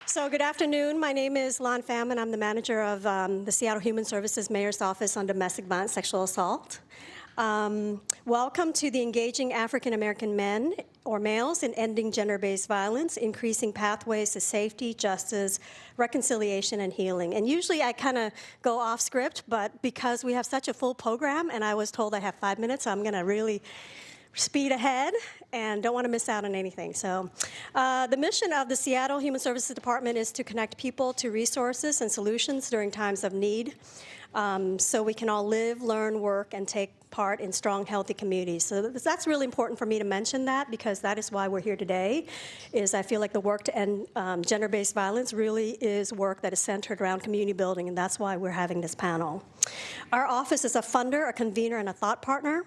So good afternoon. My name is Pham, and I'm the manager of the Seattle Human Services Mayor's Office on Domestic Violence Sexual Assault. Welcome to the Engaging African American Men or Males in Ending Gender-Based Violence, Increasing Pathways to Safety, Justice, Reconciliation, and Healing. And usually I kind of go off script, but because we have such a full program and I was told I have 5 minutes, I'm going to really speed ahead and don't want to miss out on anything. So the mission of the Seattle Human Services Department is to connect people to resources and solutions during times of need, so we can all live, learn, work, and take part in strong, healthy communities. So that's really important for me to mention that, because that is why we're here today, is I feel like the work to end gender-based violence really is work that is centered around community building, and that's why we're having this panel. Our office is a funder, a convener, and a thought partner.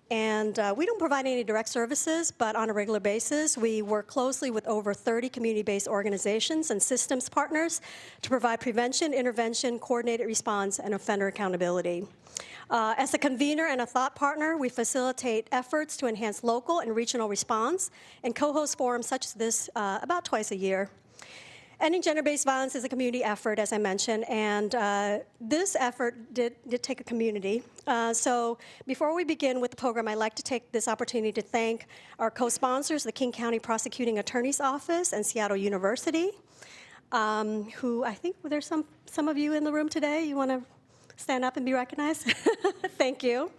And we don't provide any direct services, but on a regular basis, we work closely with over 30 community-based organizations and systems partners to provide prevention, intervention, coordinated response, and offender accountability. As a convener and a thought partner, we facilitate efforts to enhance local and regional response and co-host forums such as this about twice a year. Ending gender-based violence is a community effort, as I mentioned, and this effort did take a community. So before we begin with the program, I'd like to take this opportunity to thank our co-sponsors, the King County Prosecuting Attorney's Office and Seattle University, who I think there's some of you in the room today. You want to stand up and be recognized? Thank you.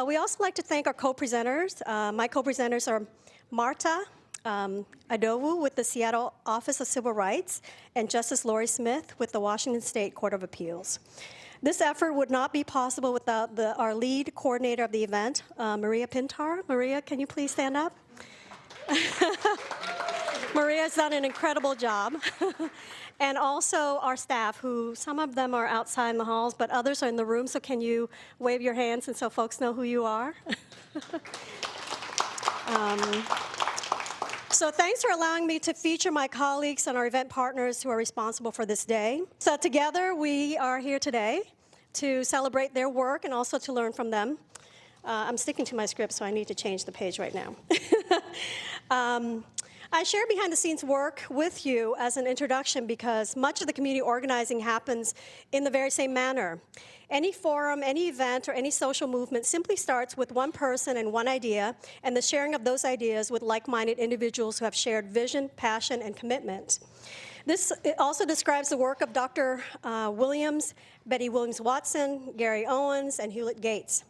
We also like to thank our co-presenters. My co-presenters are Marta, Idowu with the Seattle Office of Civil Rights, and Justice Lori Smith with the Washington State Court of Appeals. This effort would not be possible without our lead coordinator of the event, Maria Pintar. Maria, can you please stand up? Maria's done an incredible job. And also our staff, who some of them are outside in the halls, but others are in the room, so can you wave your hands and so folks know who you are? So thanks for allowing me to feature my colleagues and our event partners who are responsible for this day. So together we are here today to celebrate their work and also to learn from them. I'm sticking to my script, so I need to change the page right now. I share behind-the-scenes work with you as an introduction because much of the community organizing happens in the very same manner. Any forum, any event, or any social movement simply starts with one person and one idea, and the sharing of those ideas with like-minded individuals who have shared vision, passion, and commitment. This also describes the work of Dr. Williams, Bettie Williams-Watson, Garry Owens, and Hulet Gates.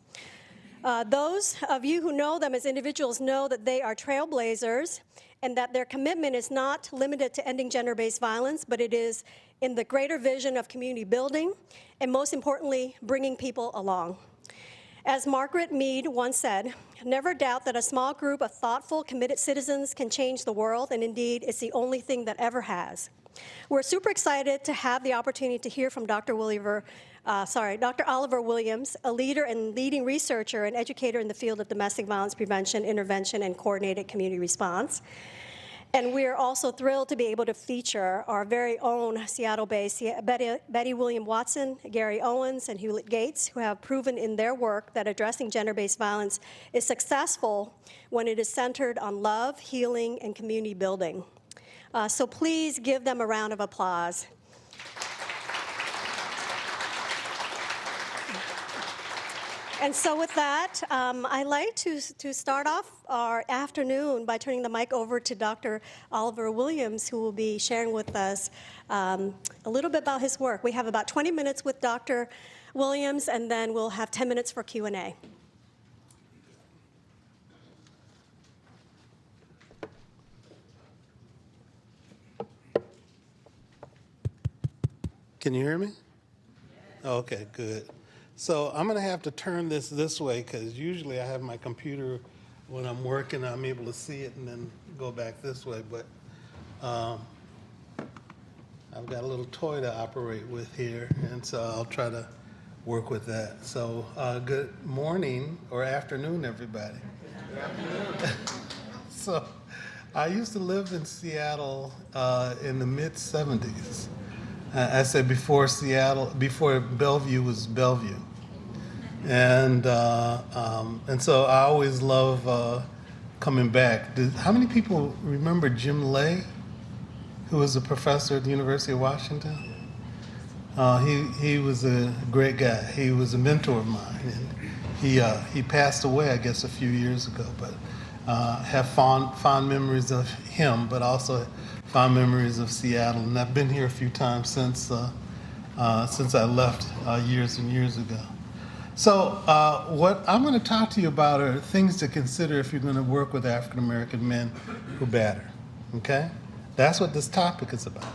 Those of you who know them as individuals know that they are trailblazers and that their commitment is not limited to ending gender-based violence, but it is in the greater vision of community building, and most importantly, bringing people along. As Margaret Mead once said, never doubt that a small group of thoughtful, committed citizens can change the world, and indeed, it's the only thing that ever has. We're super excited to have the opportunity to hear from Dr. Oliver Williams, a leader and leading researcher and educator in the field of domestic violence prevention, intervention, and coordinated community response. And we're also thrilled to be able to feature our very own Seattle-based Bettie Williams-Watson, Garry Owens, and Hulet Gates, who have proven in their work that addressing gender-based violence is successful when it is centered on love, healing, and community building. So please give them a round of applause. And so with that, I'd like to start off our afternoon by turning the mic over to Dr. Oliver Williams, who will be sharing with us a little bit about his work. We have about 20 minutes with Dr. Williams, and then we'll have 10 minutes for Q&A. Can you hear me? Okay, good. So I'm going to have to turn this way because usually I have my computer when I'm working, I'm able to see it and then go back this way. But I've got a little toy to operate with here, and so I'll try to work with that. So good morning or afternoon, everybody. Good afternoon. So I used to live in Seattle in the mid-'70s. I said before Bellevue was Bellevue. And so I always love coming back. How many people remember Jim Lay, who was a professor at the University of Washington. He was a great guy. He was a mentor of mine, and he passed away, I guess, a few years ago. But have fond memories of him, but also fond memories of Seattle. And I've been here a few times since I left years and years ago. So what I'm going to talk to you about are things to consider if you're going to work with African American men who batter. Okay, that's what this topic is about.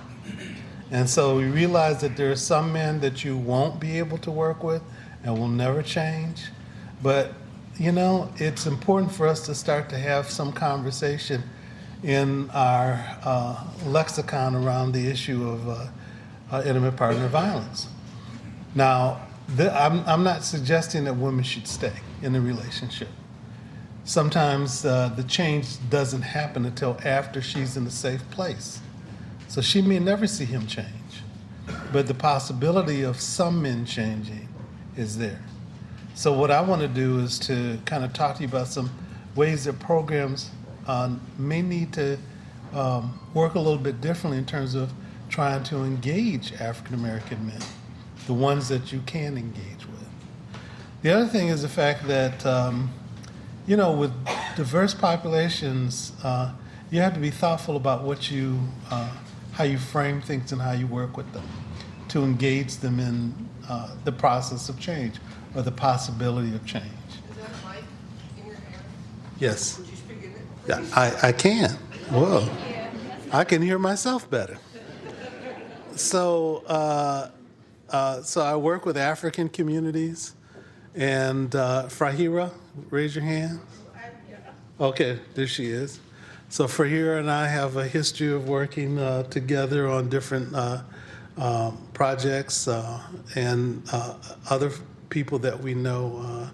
And so we realize that there are some men that you won't be able to work with and will never change. But, you know, it's important for us to start to have some conversation in our lexicon around the issue of intimate partner violence. Now, I'm not suggesting that women should stay in a relationship. Sometimes the change doesn't happen until after she's in a safe place. So she may never see him change, but the possibility of some men changing is there. So what I want to do is to kind of talk to you about some ways that programs may need to work a little bit differently in terms of trying to engage African American men, the ones that you can engage with. The other thing is the fact that, you know, with diverse populations, you have to be thoughtful about what how you frame things and how you work with them to engage them in the process of change or the possibility of change. Is that mic in your hand? Yes. Would you speak in it? Yeah, I can. Whoa. I can hear myself better. So I work with African communities. And Frahira, raise your hand. Okay, there she is. So Frahira and I have a history of working together on different projects and other people that we know.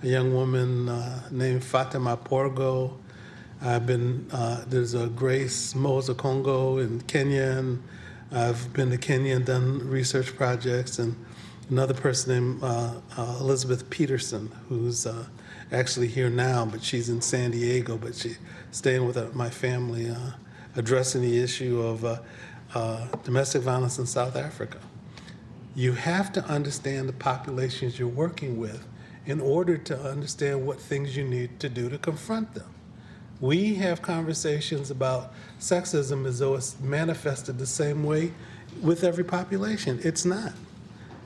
A young woman named Fatima Porgo. There's a Grace Moza Congo in Kenya, and I've been to Kenya and done research projects, and another person named Elizabeth Peterson, who's actually here now, but she's in San Diego, but she's staying with my family, addressing the issue of domestic violence in South Africa. You have to understand the populations you're working with in order to understand what things you need to do to confront them. We have conversations about sexism as though it's manifested the same way with every population. It's not.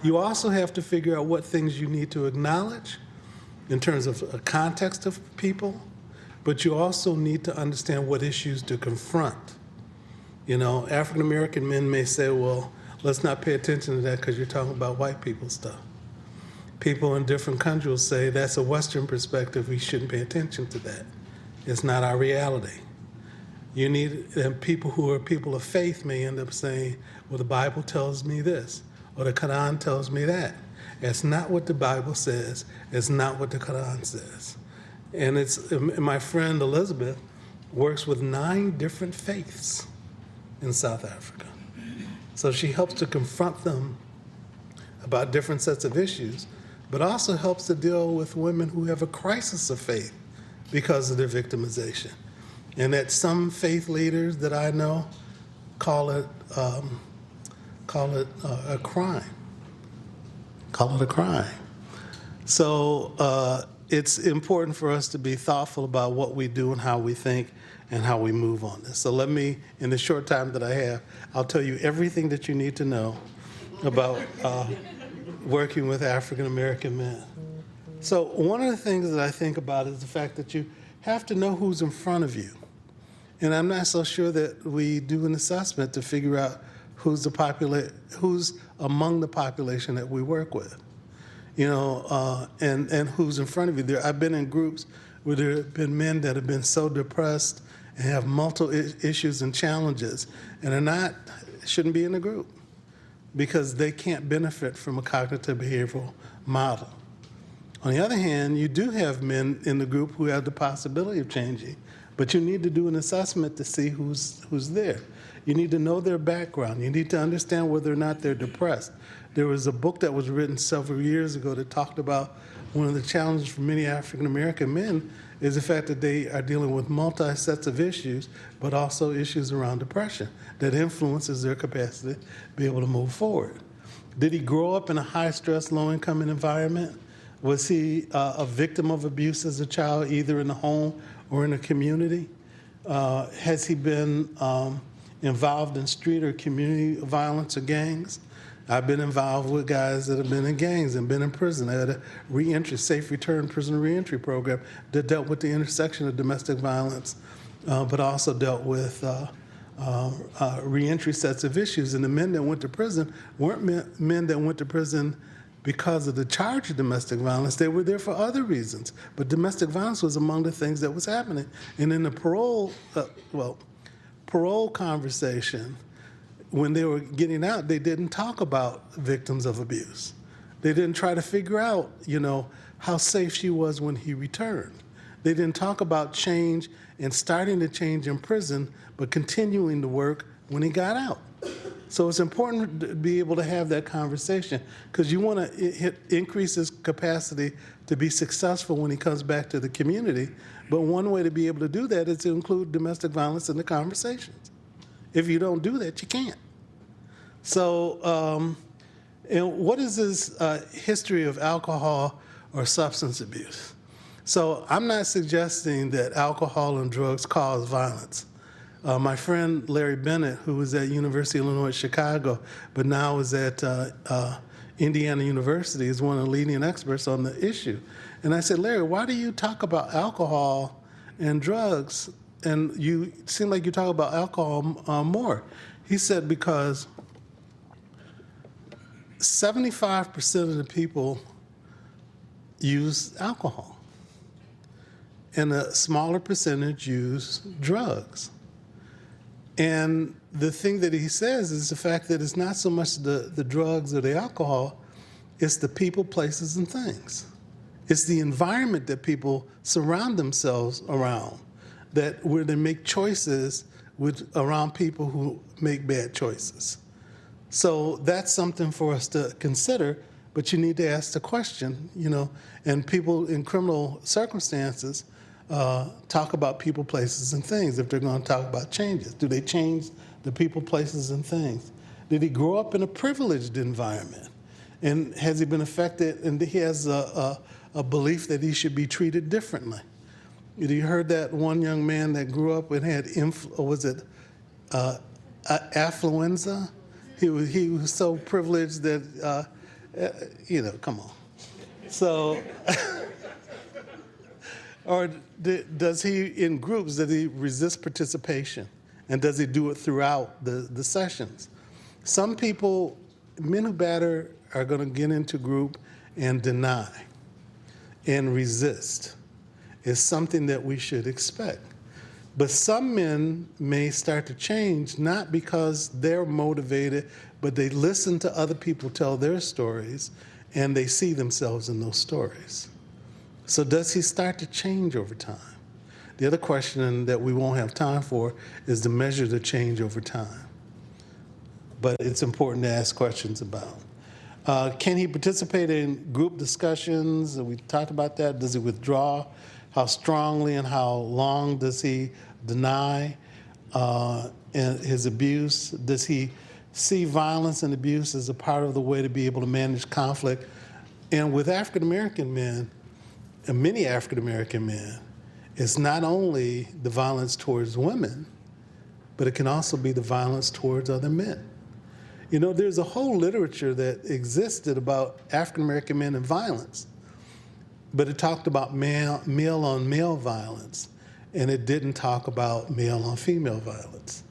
You also have to figure out what things you need to acknowledge in terms of a context of people, but you also need to understand what issues to confront. You know, African American men may say, well, let's not pay attention to that because you're talking about white people stuff. People in different countries will say that's a Western perspective, we shouldn't pay attention to that. It's not our reality. You need, and people who are people of faith may end up saying, well, the Bible tells me this, or the Quran tells me that. It's not what the Bible says. It's not what the Quran says. And my friend Elizabeth works with 9 different faiths in South Africa. So she helps to confront them about different sets of issues, but also helps to deal with women who have a crisis of faith because of their victimization. And that some faith leaders that I know call it a crime. Call it a crime. So it's important for us to be thoughtful about what we do and how we think and how we move on this. So let me, in the short time that I have, I'll tell you everything that you need to know about working with African American men. So one of the things that I think about is the fact that you have to know who's in front of you. And I'm not so sure that we do an assessment to figure out who's among the population that we work with, you know, and who's in front of you. I've been in groups where there have been men that have been so depressed and have multiple issues and challenges, and shouldn't be in the group because they can't benefit from a cognitive behavioral model. On the other hand, you do have men in the group who have the possibility of changing, but you need to do an assessment to see who's there. You need to know their background. You need to understand whether or not they're depressed. There was a book that was written several years ago that talked about one of the challenges for many African American men is the fact that they are dealing with multi-sets of issues, but also issues around depression that influences their capacity to be able to move forward. Did he grow up in a high-stress, low-income environment? Was he a victim of abuse as a child, either in the home or in the community? Has he been involved in street or community violence or gangs? I've been involved with guys that have been in gangs and been in prison. I had a safe return prison reentry program that dealt with the intersection of domestic violence, but also dealt with reentry sets of issues. And the men that went to prison weren't men that went to prison because of the charge of domestic violence. They were there for other reasons. But domestic violence was among the things that was happening. And in the parole conversation, when they were getting out, they didn't talk about victims of abuse. They didn't try to figure out, how safe she was when he returned. They didn't talk about change and starting to change in prison, but continuing to work when he got out. So it's important to be able to have that conversation because you want to increase his capacity to be successful when he comes back to the community. But one way to be able to do that is to include domestic violence in the conversations. If you don't do that, you can't. So, and what is his history of alcohol or substance abuse? So I'm not suggesting that alcohol and drugs cause violence. My friend Larry Bennett, who was at University of Illinois Chicago, but now is at Indiana University, is one of the leading experts on the issue. And I said, Larry, why do you talk about alcohol and drugs, and you seem like you talk about alcohol more? He said, because 75% of the people use alcohol, and a smaller percentage use drugs. And the thing that he says is the fact that it's not so much the drugs or the alcohol, it's the people, places, and things. It's the environment that people surround themselves around, that where they make choices around people who make bad choices. So that's something for us to consider, but you need to ask the question, and people in criminal circumstances talk about people, places, and things if they're going to talk about changes. Do they change the people, places, and things? Did he grow up in a privileged environment? And has he been affected, and he has a belief that he should be treated differently? You heard that one young man that grew up and had, affluenza? He was so privileged that, come on. So, or does he, in groups, does he resist participation? And does he do it throughout the sessions? Some people, men who batter, are going to get into group and deny and resist. It's something that we should expect. But some men may start to change, not because they're motivated, but they listen to other people tell their stories, and they see themselves in those stories. So does he start to change over time? The other question that we won't have time for is to measure the change over time. But it's important to ask questions about. Can he participate in group discussions? We talked about that. Does he withdraw? How strongly and how long does he deny his abuse? Does he see violence and abuse as a part of the way to be able to manage conflict? And with African American men, and many African American men, it's not only the violence towards women, but it can also be the violence towards other men. There's a whole literature that existed about African American men and violence, but it talked about male on male violence, and it didn't talk about male on female violence.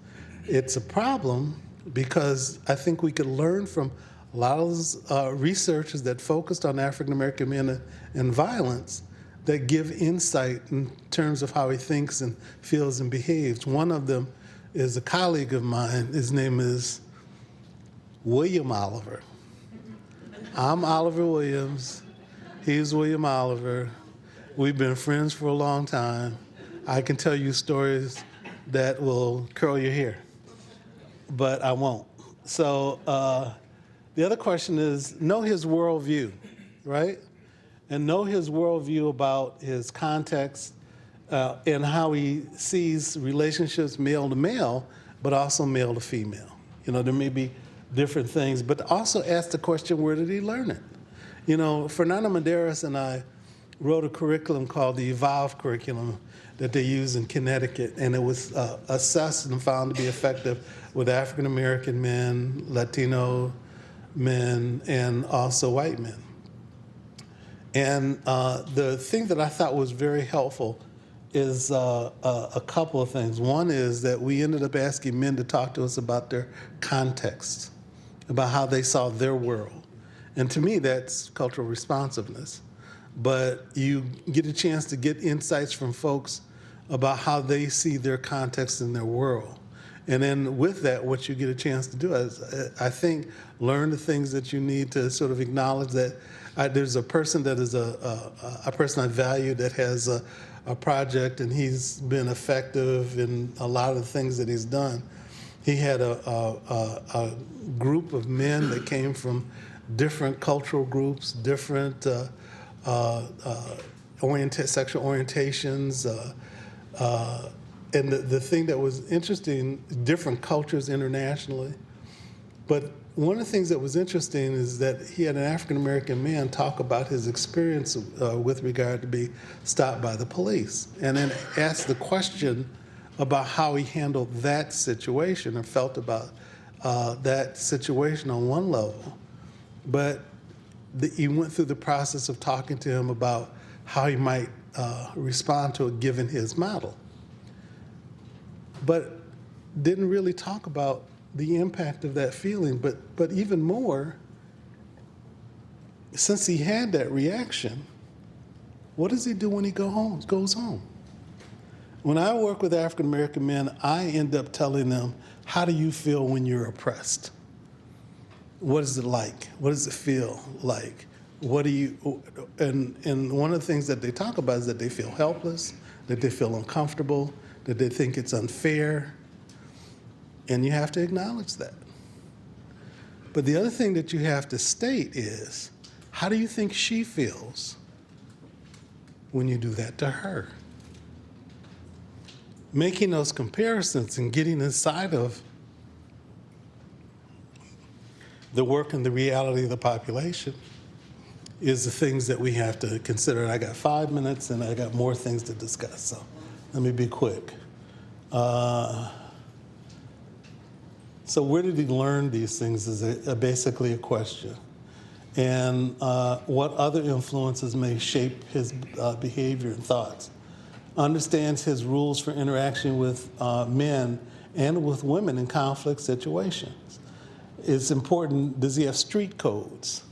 It's a problem because I think we could learn from a lot of those researchers that focused on African American men and violence that give insight in terms of how he thinks and feels and behaves. One of them is a colleague of mine. His name is William Oliver. I'm Oliver Williams. He's William Oliver. We've been friends for a long time. I can tell you stories that will curl your hair, but I won't. So the other question is, know his worldview, right? And know his worldview about his context, and how he sees relationships male to male, but also male to female. You know, there may be different things, but also ask the question, where did he learn it? You know, Fernando Medeiros and I wrote a curriculum called the Evolve curriculum that they use in Connecticut, and it was assessed and found to be effective with African American men, Latino men, and also white men. And the thing that I thought was very helpful is a couple of things. One is that we ended up asking men to talk to us about their context, about how they saw their world. And to me, that's cultural responsiveness. But you get a chance to get insights from folks about how they see their context in their world. And then with that, what you get a chance to do is, I think, learn the things that you need to sort of acknowledge that there's a person that is a person I value that has a project, and he's been effective in a lot of the things that he's done. He had a group of men that came from different cultural groups, different sexual orientations, and the thing that was interesting, different cultures internationally. But one of the things that was interesting is that he had an African-American man talk about his experience with regard to being stopped by the police, and then ask the question about how he handled that situation or felt about that situation on one level. But he went through the process of talking to him about how he might respond to it given his model, but didn't really talk about the impact of that feeling. But even more, since he had that reaction, what does he do when he goes home? When I work with African American men, I end up telling them, how do you feel when you're oppressed? What is it like? What does it feel like? What do you, and one of the things that they talk about is that they feel helpless, that they feel uncomfortable, that they think it's unfair, and you have to acknowledge that. But the other thing that you have to state is, how do you think she feels when you do that to her? Making those comparisons and getting inside of the work and the reality of the population is the things that we have to consider. And I got 5 minutes, and I got more things to discuss, so let me be quick. So where did he learn these things is basically a question. And what other influences may shape his behavior and thoughts. Understands his rules for interaction with men and with women in conflict situations. It's important, does he have street codes?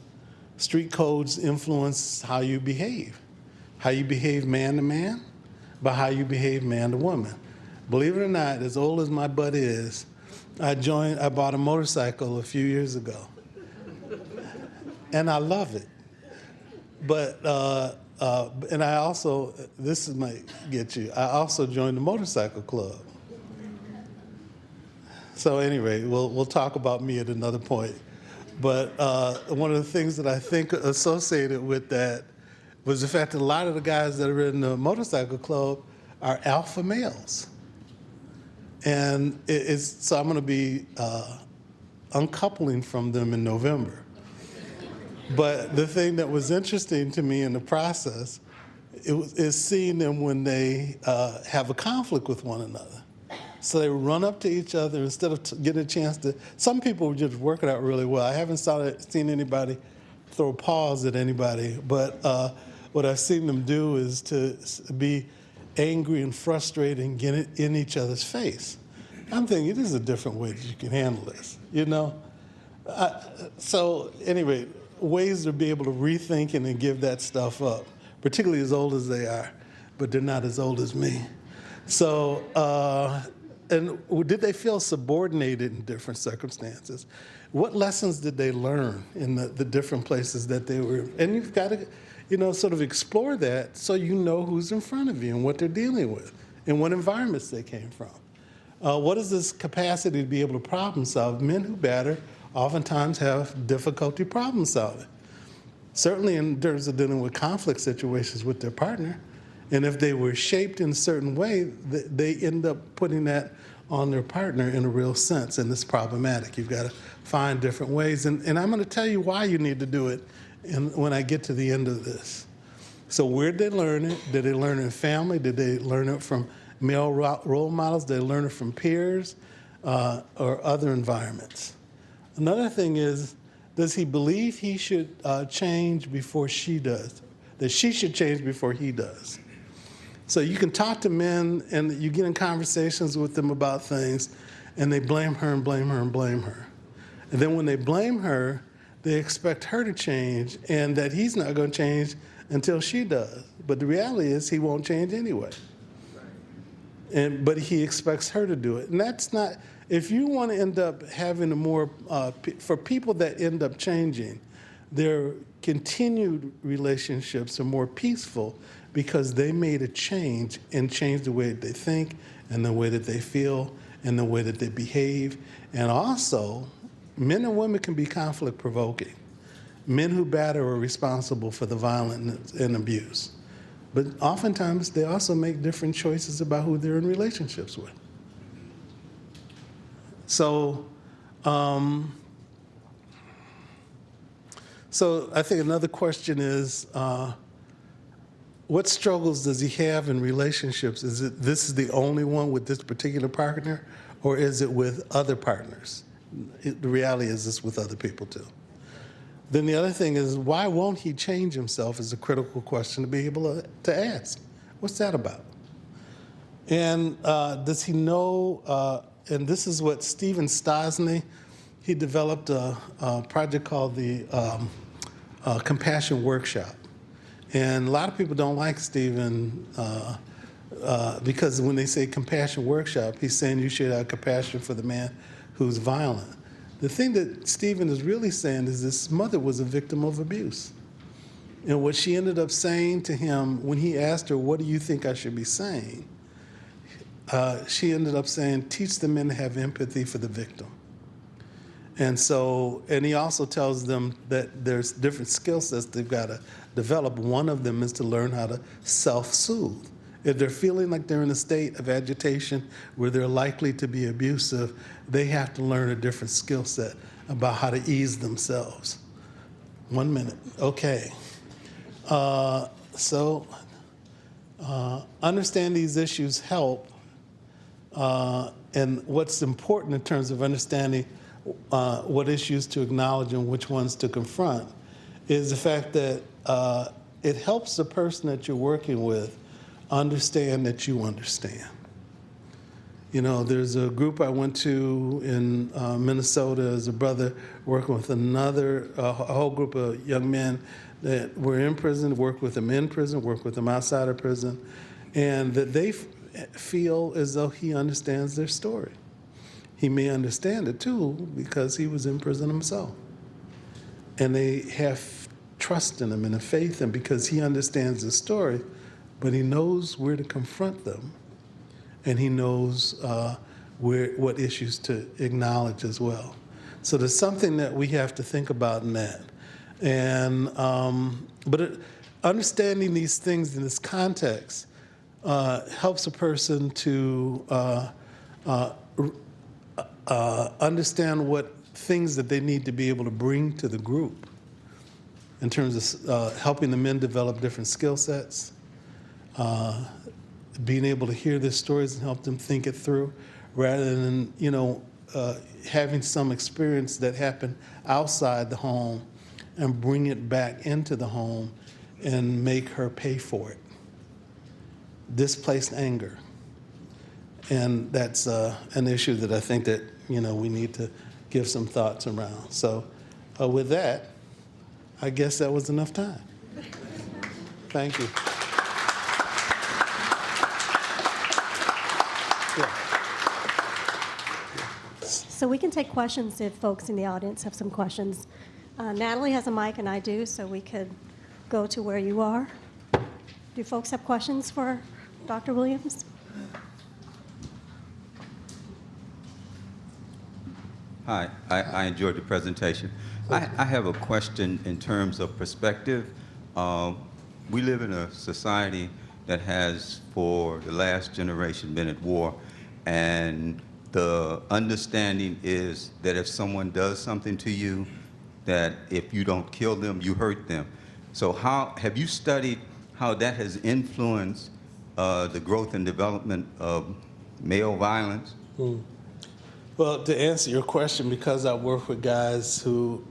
Street codes influence how you behave man to man, but how you behave man to woman. Believe it or not, as old as my butt is, I bought a motorcycle a few years ago. And I love it. But, and I also, this might get you, I also joined the motorcycle club. So anyway, we'll talk about me at another point. But one of the things that I think associated with that was the fact that a lot of the guys that are in the motorcycle club are alpha males. And so I'm going to be uncoupling from them in November. But the thing that was interesting to me in the process is seeing them when they have a conflict with one another. So they run up to each other instead of getting a chance to. Some people would just work it out really well. I haven't seen anybody throw paws at anybody, but what I've seen them do is to be angry and frustrated and get it in each other's face. I'm thinking, this is a different way that you can handle this, you know? So anyway, ways to be able to rethink and then give that stuff up, particularly as old as they are, but they're not as old as me. So, and did they feel subordinated in different circumstances? What lessons did they learn in the different places that they were? And you've got to, you know, sort of explore that so you know who's in front of you and what they're dealing with and what environments they came from. What is this capacity to be able to problem solve? Men who batter oftentimes have difficulty problem solving. Certainly in terms of dealing with conflict situations with their partner. And if they were shaped in a certain way, they end up putting that on their partner in a real sense, and it's problematic. You've got to find different ways. And I'm going to tell you why you need to do it when I get to the end of this. So where did they learn it? Did they learn it in family? Did they learn it from male role models? Did they learn it from peers or other environments? Another thing is, does he believe he should change before she does? That she should change before he does? So you can talk to men and you get in conversations with them about things and they blame her and blame her and blame her. And then when they blame her, they expect her to change and that he's not going to change until she does. But the reality is he won't change anyway. But he expects her to do it. And that's not, if you want to end up having a more, for people that end up changing, their continued relationships are more peaceful because they made a change and changed the way that they think and the way that they feel and the way that they behave. And also, men and women can be conflict provoking. Men who batter are responsible for the violence and abuse. But oftentimes, they also make different choices about who they're in relationships with. So I think another question is, what struggles does he have in relationships? Is it this is the only one with this particular partner, or is it with other partners? The reality is it's with other people too. Then the other thing is, why won't he change himself is a critical question to be able to ask. What's that about? And does he know, and this is what Stephen Stosny, he developed a project called the Compassion Workshop. And a lot of people don't like Stephen because when they say compassion workshop, he's saying you should have compassion for the man who's violent. The thing that Stephen is really saying is this mother was a victim of abuse. And what she ended up saying to him when he asked her, what do you think I should be saying? She ended up saying, teach the men to have empathy for the victim. And so, and he also tells them that there's different skill sets they've got to develop. One of them is to learn how to self-soothe. If they're feeling like they're in a state of agitation where they're likely to be abusive, they have to learn a different skill set about how to ease themselves. 1 minute, okay. Understand these issues help. And what's important in terms of understanding what issues to acknowledge and which ones to confront is the fact that it helps the person that you're working with understand that you understand. You know, there's a group I went to in Minnesota as a brother working with a whole group of young men that were in prison, worked with them in prison, worked with them outside of prison, and that they feel as though he understands their story. He may understand it too because he was in prison himself. And they have trust in him and a faith in him because he understands the story, but he knows where to confront them. And he knows what issues to acknowledge as well. So there's something that we have to think about in that. And, understanding these things in this context helps a person to understand what things that they need to be able to bring to the group in terms of helping the men develop different skill sets, being able to hear their stories and help them think it through, rather than, having some experience that happened outside the home and bring it back into the home and make her pay for it. Displaced anger. And that's an issue that I think that, we need to give some thoughts around. So with that, I guess that was enough time. Thank you. So we can take questions if folks in the audience have some questions. Natalie has a mic and I do, so we could go to where you are. Do folks have questions for Dr. Williams? Hi, I enjoyed the presentation. I have a question in terms of perspective. We live in a society that has for the last generation been at war, and the understanding is that if someone does something to you, that if you don't kill them, you hurt them. So how have you studied how that has influenced the growth and development of male violence? Well, to answer your question, because I work with guys who,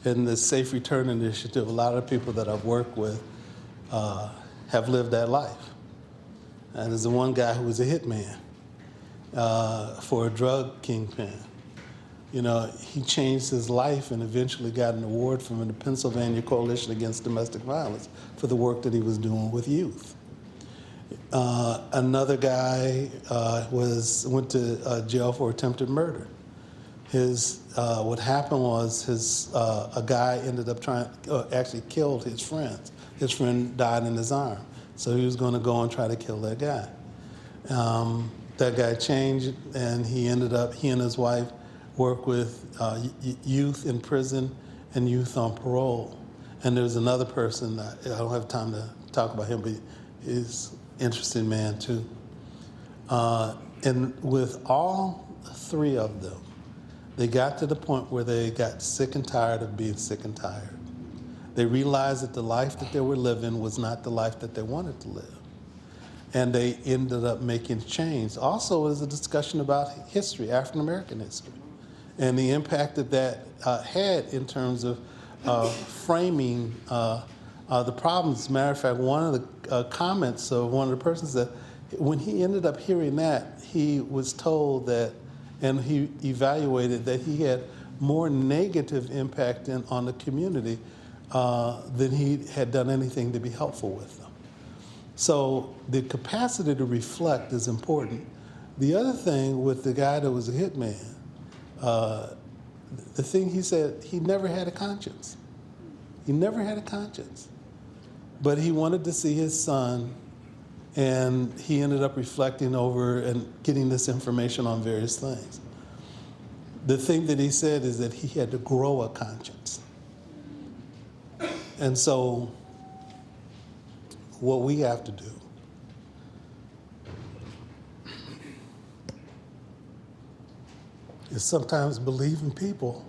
in the Safe Return Initiative, a lot of people that I've worked with have lived that life. And there's the one guy who was a hitman for a drug kingpin. You know, he changed his life and eventually got an award from the Pennsylvania Coalition Against Domestic Violence for the work that he was doing with youth. Another guy went to jail for attempted murder. What happened was a guy ended up actually killed his friends. His friend died in his arm, so he was going to go and try to kill that guy. That guy changed, and he and his wife work with youth in prison and youth on parole. And there's another person, I don't have time to talk about him, but he's an interesting man too. And with all three of them, they got to the point where they got sick and tired of being sick and tired. They realized that the life that they were living was not the life that they wanted to live. And they ended up making change. Also, there's a discussion about history, African American history, and the impact that had in terms of framing the problems. As a matter of fact, one of the comments of one of the persons that when he ended up hearing that, he was told that, and he evaluated that he had more negative impact on the community than he had done anything to be helpful with them. So the capacity to reflect is important. The other thing with the guy that was a hitman, the thing he said, he never had a conscience. He never had a conscience. But he wanted to see his son, and he ended up reflecting over and getting this information on various things. The thing that he said is that he had to grow a conscience. And so what we have to do is sometimes believe in people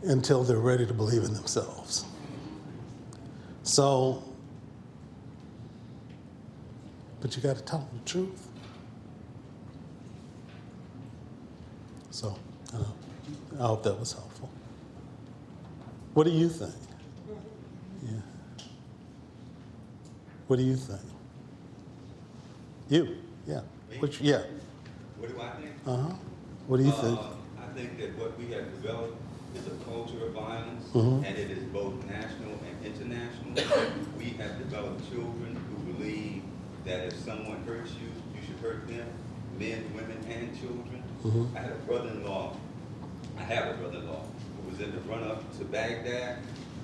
until they're ready to believe in themselves. So, but you got to tell them the truth. So, I hope that was helpful. What do you think? Yeah. What do you think? You, yeah. Which, yeah. What do I think? What do you think? I think that what we have developed is a culture of violence, Mhm. and it is both national and international. We have developed children who believe that if someone hurts you, you should hurt them, men, women, and children. Mhm. I have a brother-in-law who was in the run-up to Baghdad,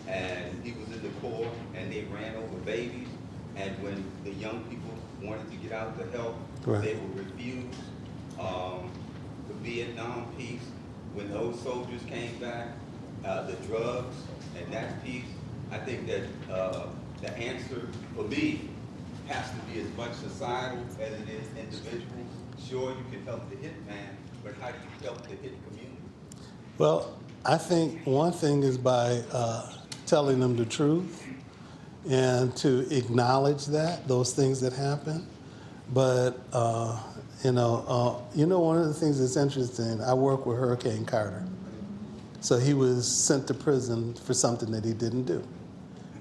and he was in the Corps, and they ran over babies, and when the young people wanted to get out to help, Right. they were refused. The Vietnam piece, when those soldiers came back, the drugs and that piece, I think that the answer for me has to be as much societal as it is individual. Sure, you can help the hit man, but how do you help the hit community? Well, I think one thing is by telling them the truth and to acknowledge those things that happen. But, one of the things that's interesting, I work with Hurricane Carter. So he was sent to prison for something that he didn't do.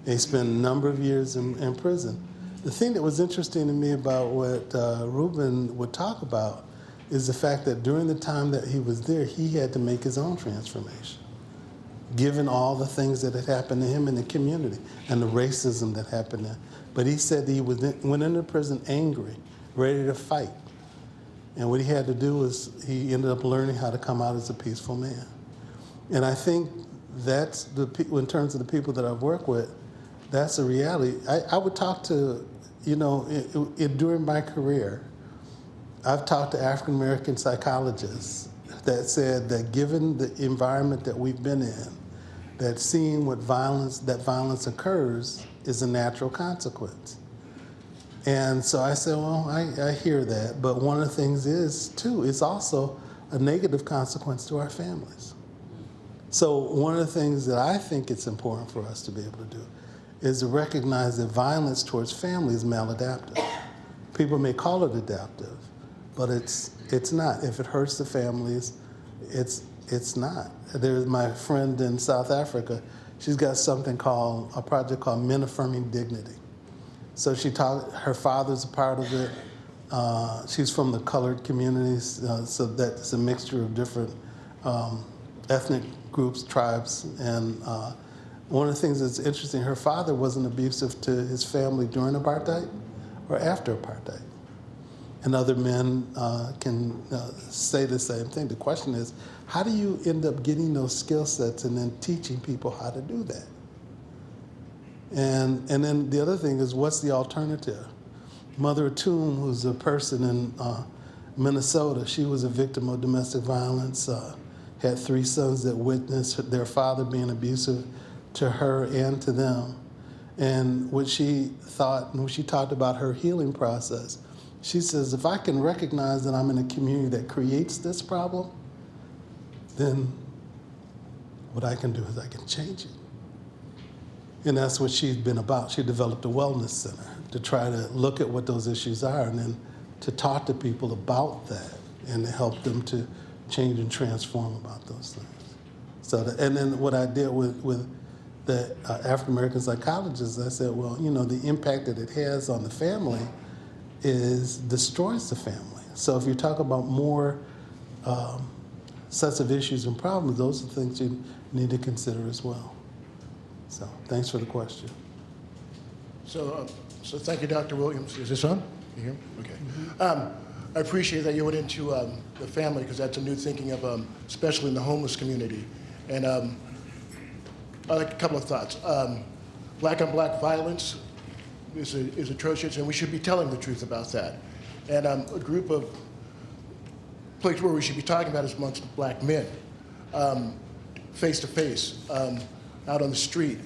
And he spent a number of years in prison. The thing that was interesting to me about what Ruben would talk about is the fact that during the time that he was there, he had to make his own transformation, given all the things that had happened to him in the community and the racism that happened there. But he said that he went into prison angry, ready to fight. And what he had to do was he ended up learning how to come out as a peaceful man. And I think that's in terms of the people that I've worked with, that's a reality. I would talk to, during my career, I've talked to African American psychologists that said that given the environment that we've been in, that seeing that violence occurs is a natural consequence. And so I said, well, I hear that, but one of the things is, too, it's also a negative consequence to our families. So one of the things that I think it's important for us to be able to do is to recognize that violence towards family is maladaptive. People may call it adaptive, but it's not. If it hurts the families, it's not. There's my friend in South Africa, she's got a project called Men Affirming Dignity. So her father's a part of it. She's from the colored communities, so that's a mixture of different ethnic groups, tribes, and one of the things that's interesting, her father wasn't abusive to his family during apartheid or after apartheid. And other men can say the same thing. The question is, how do you end up getting those skill sets and then teaching people how to do that? And then the other thing is, what's the alternative? Mother Atum, who's a person in Minnesota, she was a victim of domestic violence, had 3 sons that witnessed their father being abusive to her and to them. And what she thought, when she talked about her healing process, she says, if I can recognize that I'm in a community that creates this problem, then what I can do is I can change it. And that's what she's been about. She developed a wellness center to try to look at what those issues are and then to talk to people about that and to help them to change and transform about those things. So, and then what I did with the African-American psychologists, I said, well, the impact that it has on the family destroys the family. So if you talk about more sets of issues and problems, those are things you need to consider as well. So thanks for the question. So thank you, Dr. Williams. Is this on? You hear me? Okay. Mm-hmm. I appreciate that you went into the family, because that's a new thinking of, especially in the homeless community. And I like a couple of thoughts. Black on black violence is atrocious, and we should be telling the truth about that. And a group of places where we should be talking about is amongst black men, face to face, out on the street.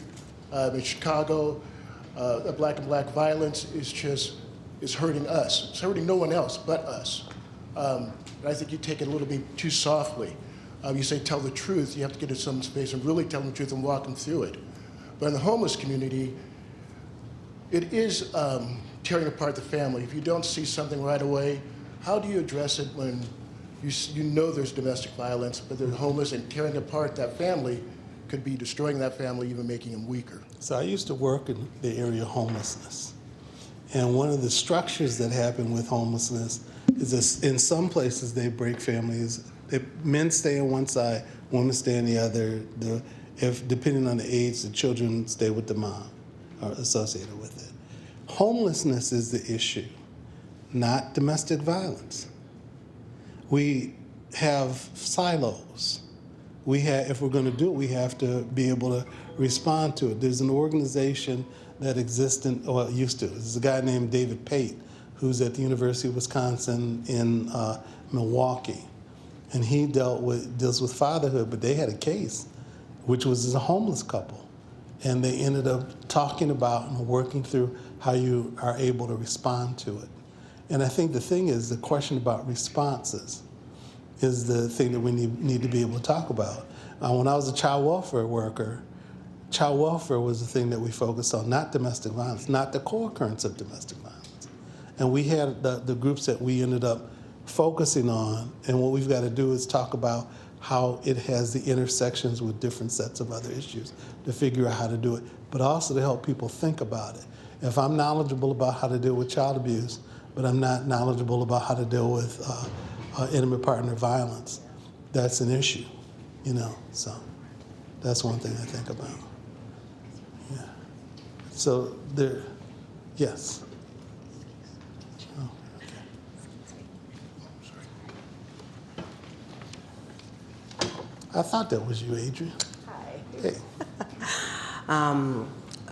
In Chicago, black on black violence is hurting us. It's hurting no one else but us. And I think you take it a little bit too softly. You say tell the truth, you have to get to some space and really tell them the truth and walk them through it. But in the homeless community, it is tearing apart the family. If you don't see something right away, how do you address it when you know there's domestic violence, but they're homeless, and tearing apart that family could be destroying that family, even making them weaker? So I used to work in the area of homelessness. And one of the structures that happen with homelessness is this, in some places they break families. Men stay on one side, women stay on the other. Depending on the age, the children stay with the mom or associated with it. Homelessness is the issue, not domestic violence. We have silos. If we're going to do it, we have to be able to respond to it. There's an organization that exists used to. There's a guy named David Pate, who's at the University of Wisconsin in Milwaukee. And he deals with fatherhood, but they had a case, which was a homeless couple. And they ended up talking about and working through how you are able to respond to it. And I think the thing is, the question about responses is the thing that we need to be able to talk about. When I was a child welfare worker, child welfare was the thing that we focused on, not domestic violence, not the co-occurrence of domestic violence. And we had the groups that we ended up focusing on, and what we've got to do is talk about how it has the intersections with different sets of other issues to figure out how to do it, but also to help people think about it. If I'm knowledgeable about how to deal with child abuse, but I'm not knowledgeable about how to deal with intimate partner violence, that's an issue, so that's one thing I think about. Yeah. So yes. Oh, okay. I thought that was you, Adrian. Hi. Hey.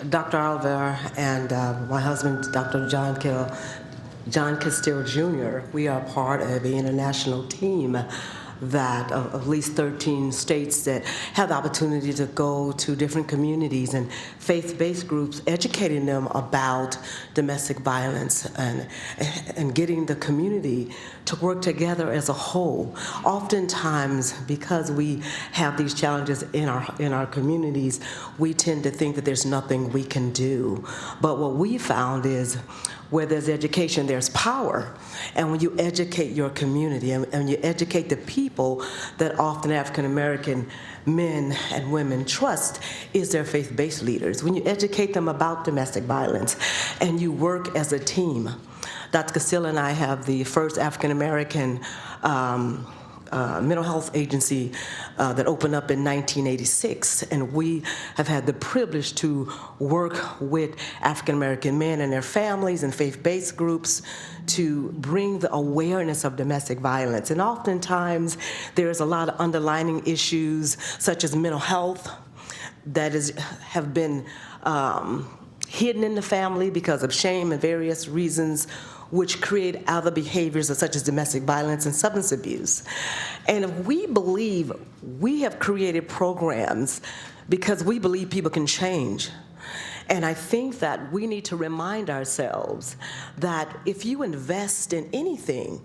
Dr. Oliver and my husband, Dr. John Castile Jr., we are part of the international team that of at least 13 states that have the opportunity to go to different communities and faith-based groups, educating them about domestic violence and getting the community to work together as a whole. Oftentimes, because we have these challenges in our communities, we tend to think that there's nothing we can do. But what we found is where there's education, there's power. And when you educate your community and you educate the people that often African American men and women trust is their faith-based leaders, when you educate them about domestic violence and you work as a team. Dr. Castillo and I have the first African American mental health agency that opened up in 1986, and we have had the privilege to work with African American men and their families and faith-based groups to bring the awareness of domestic violence. And oftentimes there's a lot of underlying issues such as mental health that have been hidden in the family because of shame and various reasons, which create other behaviors such as domestic violence and substance abuse. And we believe we have created programs because we believe people can change. And I think that we need to remind ourselves that if you invest in anything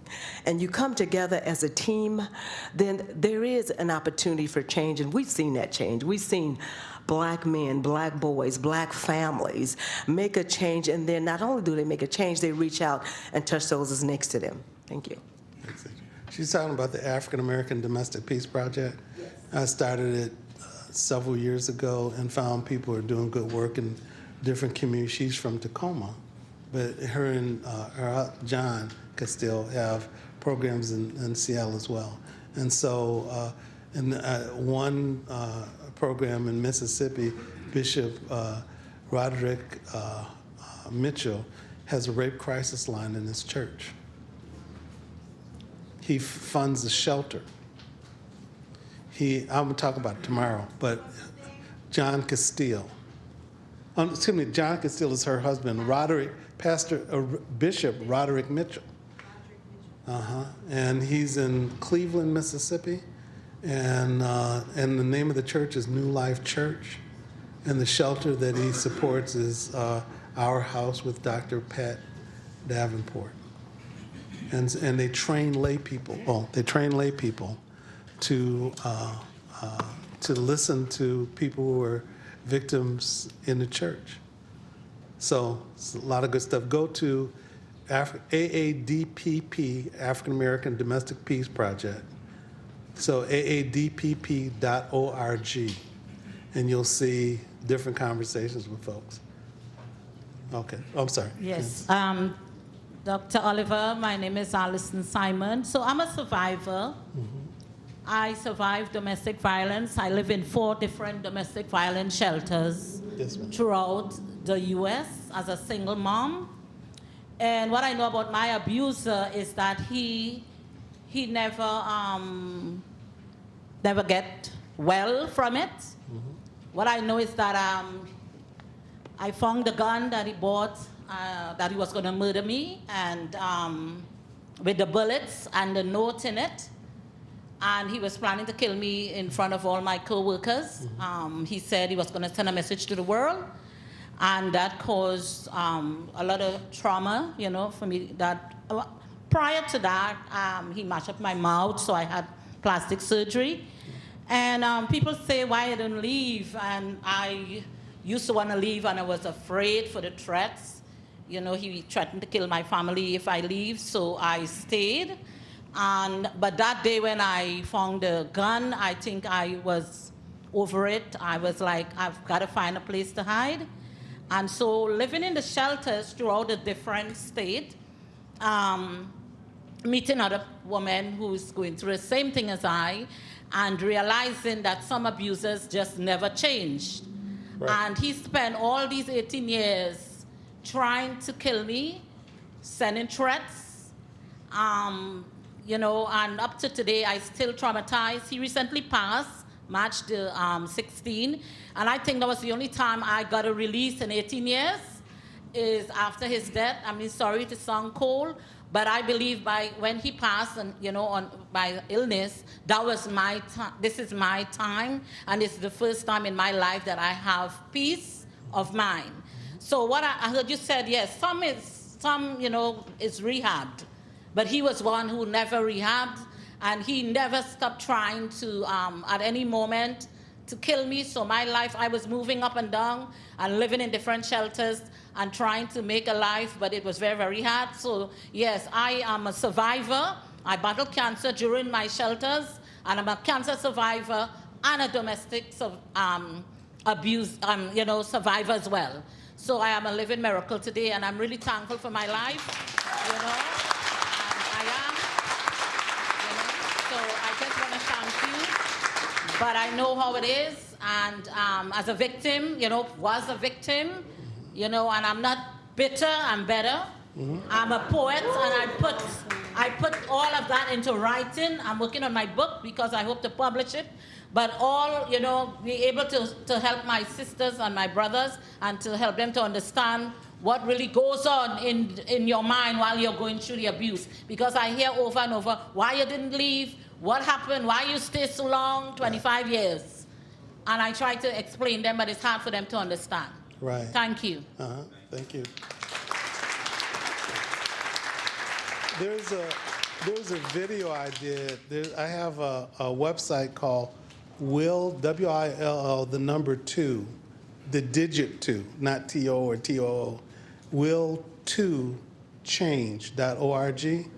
and you come together as a team, then there is an opportunity for change, and we've seen that change. We've seen Black men, Black boys, Black families make a change, and then not only do they make a change, they reach out and touch those that's next to them. Thank you. She's talking about the African American Domestic Peace Project. Yes. I started it several years ago and found people are doing good work in different communities. She's from Tacoma, but her and her John Castillo have programs in Seattle as well. And so in one program in Mississippi, Bishop Roderick Mitchell has a rape crisis line in his church. He funds a shelter. I'm going to talk about it tomorrow, but John Castillo. John Castillo is her husband, Bishop Roderick Mitchell. And he's in Cleveland, Mississippi, and the name of the church is New Life Church, and the shelter that he supports is Our House with Dr. Pat Davenport. And they train lay people. Well, they train lay people to listen to people who are victims in the church. So it's a lot of good stuff. Go to AADPP, African American Domestic Peace Project. So aadpp.org, and you'll see different conversations with folks. Okay, I'm sorry. Yes. Dr. Oliver, my name is Alison Simon. So I'm a survivor. Mm-hmm. I survived domestic violence. I live in 4 different domestic violence shelters throughout the U.S. as a single mom. And what I know about my abuser is that he never get well from it. Mm-hmm. What I know is that I found the gun that he bought, that he was going to murder me, and with the bullets and the note in it. And he was planning to kill me in front of all my co-workers. Mm-hmm. He said he was going to send a message to the world. And that caused a lot of trauma, for me. That prior to that, he mashed up my mouth, so I had plastic surgery. And people say, why I didn't leave? And I used to want to leave, and I was afraid for the threats. He threatened to kill my family if I leave, so I stayed. But that day when I found the gun, I think I was over it. I was like, I've got to find a place to hide. And so living in the shelters throughout the different states, meeting other women who's going through the same thing as I, and realizing that some abusers just never changed. Right. And he spent all these 18 years trying to kill me, sending threats, and up to today, I still traumatized. He recently passed, March the 16th, and I think that was the only time I got a release in 18 years, is after his death. I mean, sorry to sound cold, But I believe when he passed, and by illness, that was my time. This is my time, and it's the first time in my life that I have peace of mind. So what I heard you said, yes, some is rehabbed, but he was one who never rehabbed, and he never stopped trying to, at any moment, to kill me. So my life, I was moving up and down and living in different shelters and trying to make a life, but it was very, very hard. So yes, I am a survivor. I battled cancer during my shelters, and I'm a cancer survivor and a domestic abuse survivor as well. So I am a living miracle today, and I'm really thankful for my life, and I am, so I just want to thank you. But I know how it is, and as a victim, was a victim, and I'm not bitter, I'm better. I'm a poet, and I put all of that into writing. I'm working on my book because I hope to publish it. But be able to help my sisters and my brothers and to help them to understand what really goes on in your mind while you're going through the abuse. Because I hear over and over, why you didn't leave, what happened, why you stay so long, 25 years. And I try to explain them, but it's hard for them to understand. Right. Thank you. Thank you. There's a video I did. I have a website called Will, W-I-L-L, the number 2, the digit 2, not T-O or T-O-O, will2change.org.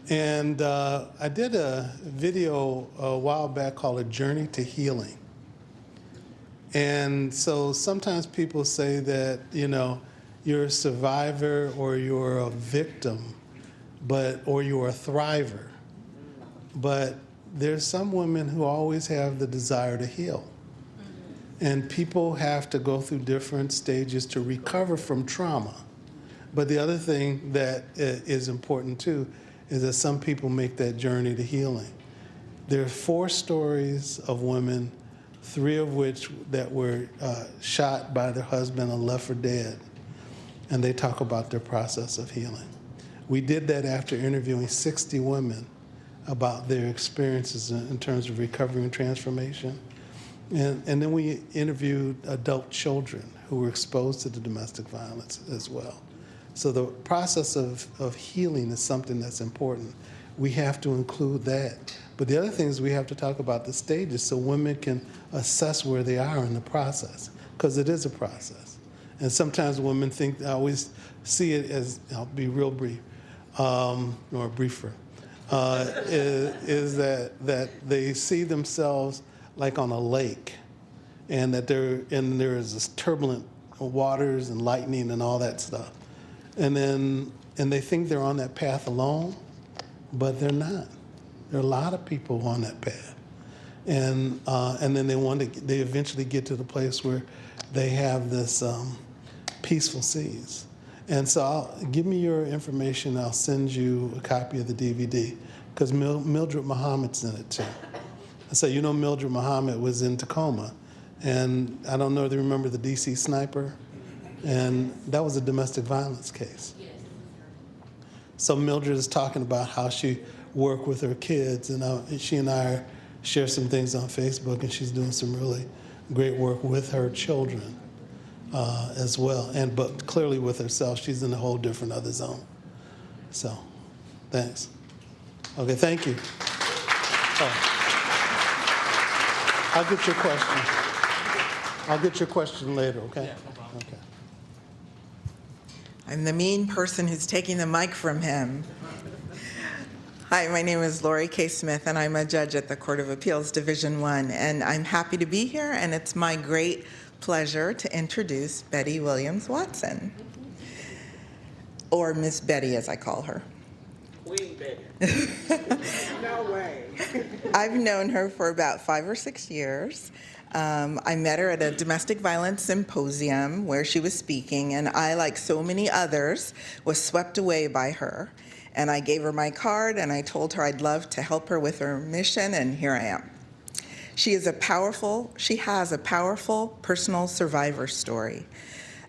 And I did a video a while back called A Journey to Healing. And so sometimes people say that, you're a survivor or you're a victim, or you're a thriver. But there's some women who always have the desire to heal. And people have to go through different stages to recover from trauma. But the other thing that is important too is that some people make that journey to healing. There are 4 stories of women, 3 of which that were shot by their husband and left for dead. And they talk about their process of healing. We did that after interviewing 60 women about their experiences in terms of recovery and transformation. And then we interviewed adult children who were exposed to the domestic violence as well. So the process of healing is something that's important. We have to include that. But the other thing is we have to talk about the stages so women can assess where they are in the process, because it is a process. And sometimes women think, I always see it as, I'll be real brief, or briefer, is that they see themselves like on a lake, and that there is this turbulent waters and lightning and all that stuff, and they think they're on that path alone, but they're not. There are a lot of people on that path, and then they eventually get to the place where they have this peaceful seas. And so give me your information. I'll send you a copy of the DVD, because Mildred Muhammad's in it too. So Mildred Muhammad was in Tacoma, and I don't know if you remember the DC sniper, and that was a domestic violence case. Yes. So Mildred is talking about how she worked with her kids, and she and I share some things on Facebook, and she's doing some really great work with her children as well, but clearly with herself, she's in a whole different other zone. So, thanks. Okay, thank you. I'll get your question. I'll get your question later, okay? Yeah, no problem. Okay. I'm the mean person who's taking the mic from him. Hi, my name is Lori K. Smith, and I'm a judge at the Court of Appeals Division I, and I'm happy to be here, and it's my great pleasure to introduce Bettie Williams-Watson, or Miss Betty, as I call her. Queen Betty. No way. I've known her for about 5 or 6 years. I met her at a domestic violence symposium where she was speaking, and I, like so many others, was swept away by her. And I gave her my card, and I told her I'd love to help her with her mission, and here I am. She has a powerful personal survivor story.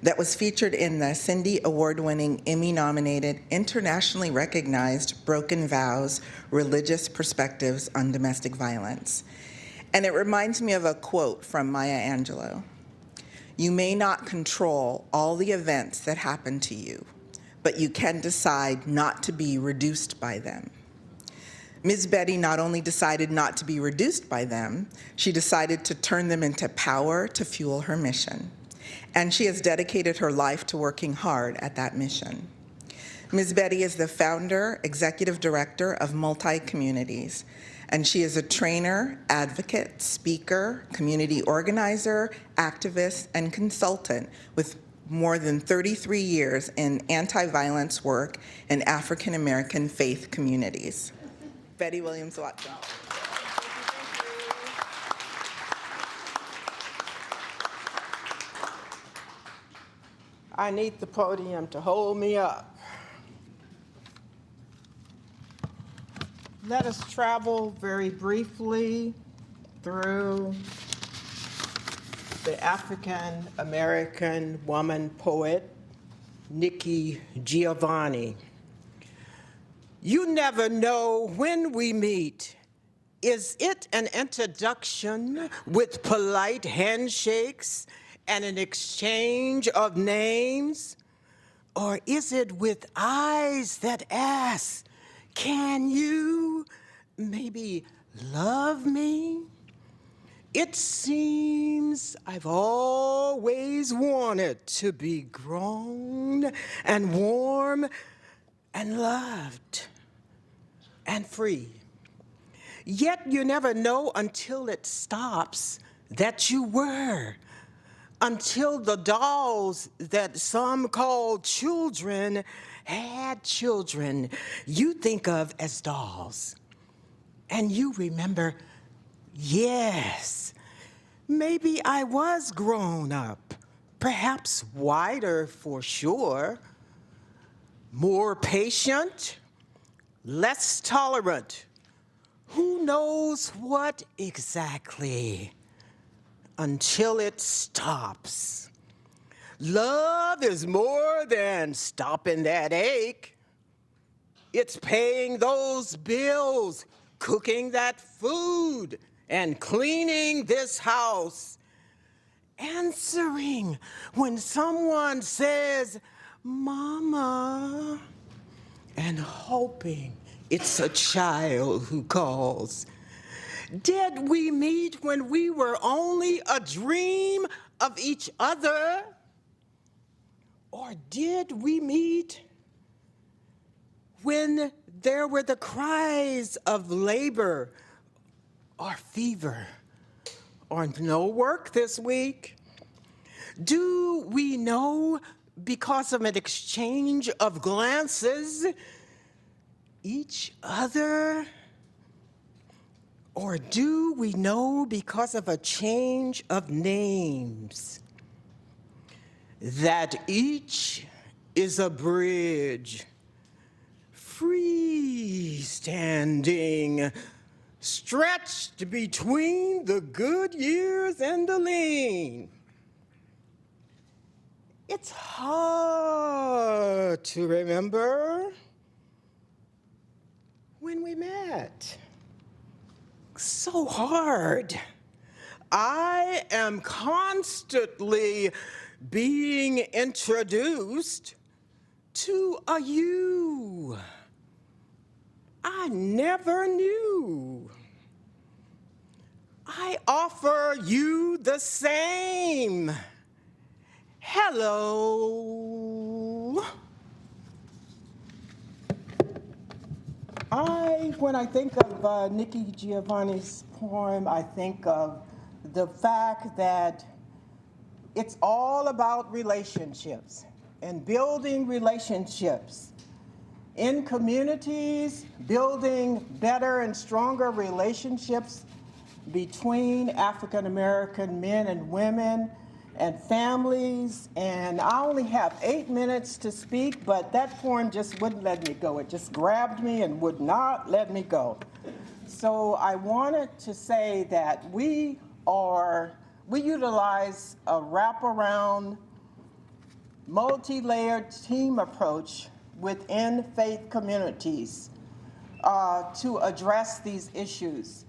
that was featured in the Cindy Award-winning, Emmy-nominated, internationally recognized Broken Vows: Religious Perspectives on Domestic Violence. And it reminds me of a quote from Maya Angelou. "You may not control all the events that happen to you, but you can decide not to be reduced by them." Ms. Bettie not only decided not to be reduced by them, she decided to turn them into power to fuel her mission. And she has dedicated her life to working hard at that mission. Ms. Bettie is the founder, executive director of Multi-Communities, and she is a trainer, advocate, speaker, community organizer, activist, and consultant with more than 33 years in anti-violence work in African American faith communities. Bettie Williams-Watson. I need the podium to hold me up. Let us travel very briefly through the African American woman poet, Nikki Giovanni. You never know when we meet. Is it an introduction with polite handshakes and an exchange of names? Or is it with eyes that ask, can you maybe love me? It seems I've always wanted to be grown and warm and loved and free. Yet you never know until it stops that you were, until the dolls that some call children had children you think of as dolls. And you remember, yes, maybe I was grown up, perhaps wider for sure, more patient, less tolerant. Who knows what exactly? Until it stops. Love is more than stopping that ache. It's paying those bills, cooking that food, and cleaning this house. Answering when someone says, Mama, and hoping it's a child who calls. Did we meet when we were only a dream of each other? Or did we meet when there were the cries of labor or fever or no work this week? Do we know because of an exchange of glances each other? Or do we know because of a change of names that each is a bridge, freestanding, stretched between the good years and the lean? It's hard to remember when we met. So hard. I am constantly being introduced to a you I never knew. I offer you the same. Hello. When I think of Nikki Giovanni's poem, I think of the fact that it's all about relationships and building relationships in communities, building better and stronger relationships between African American men and women and families. And I only have 8 minutes to speak, but that poem just wouldn't let me go. It just grabbed me and would not let me go. So I wanted to say that we utilize a wraparound multi-layered team approach within faith communities to address these issues.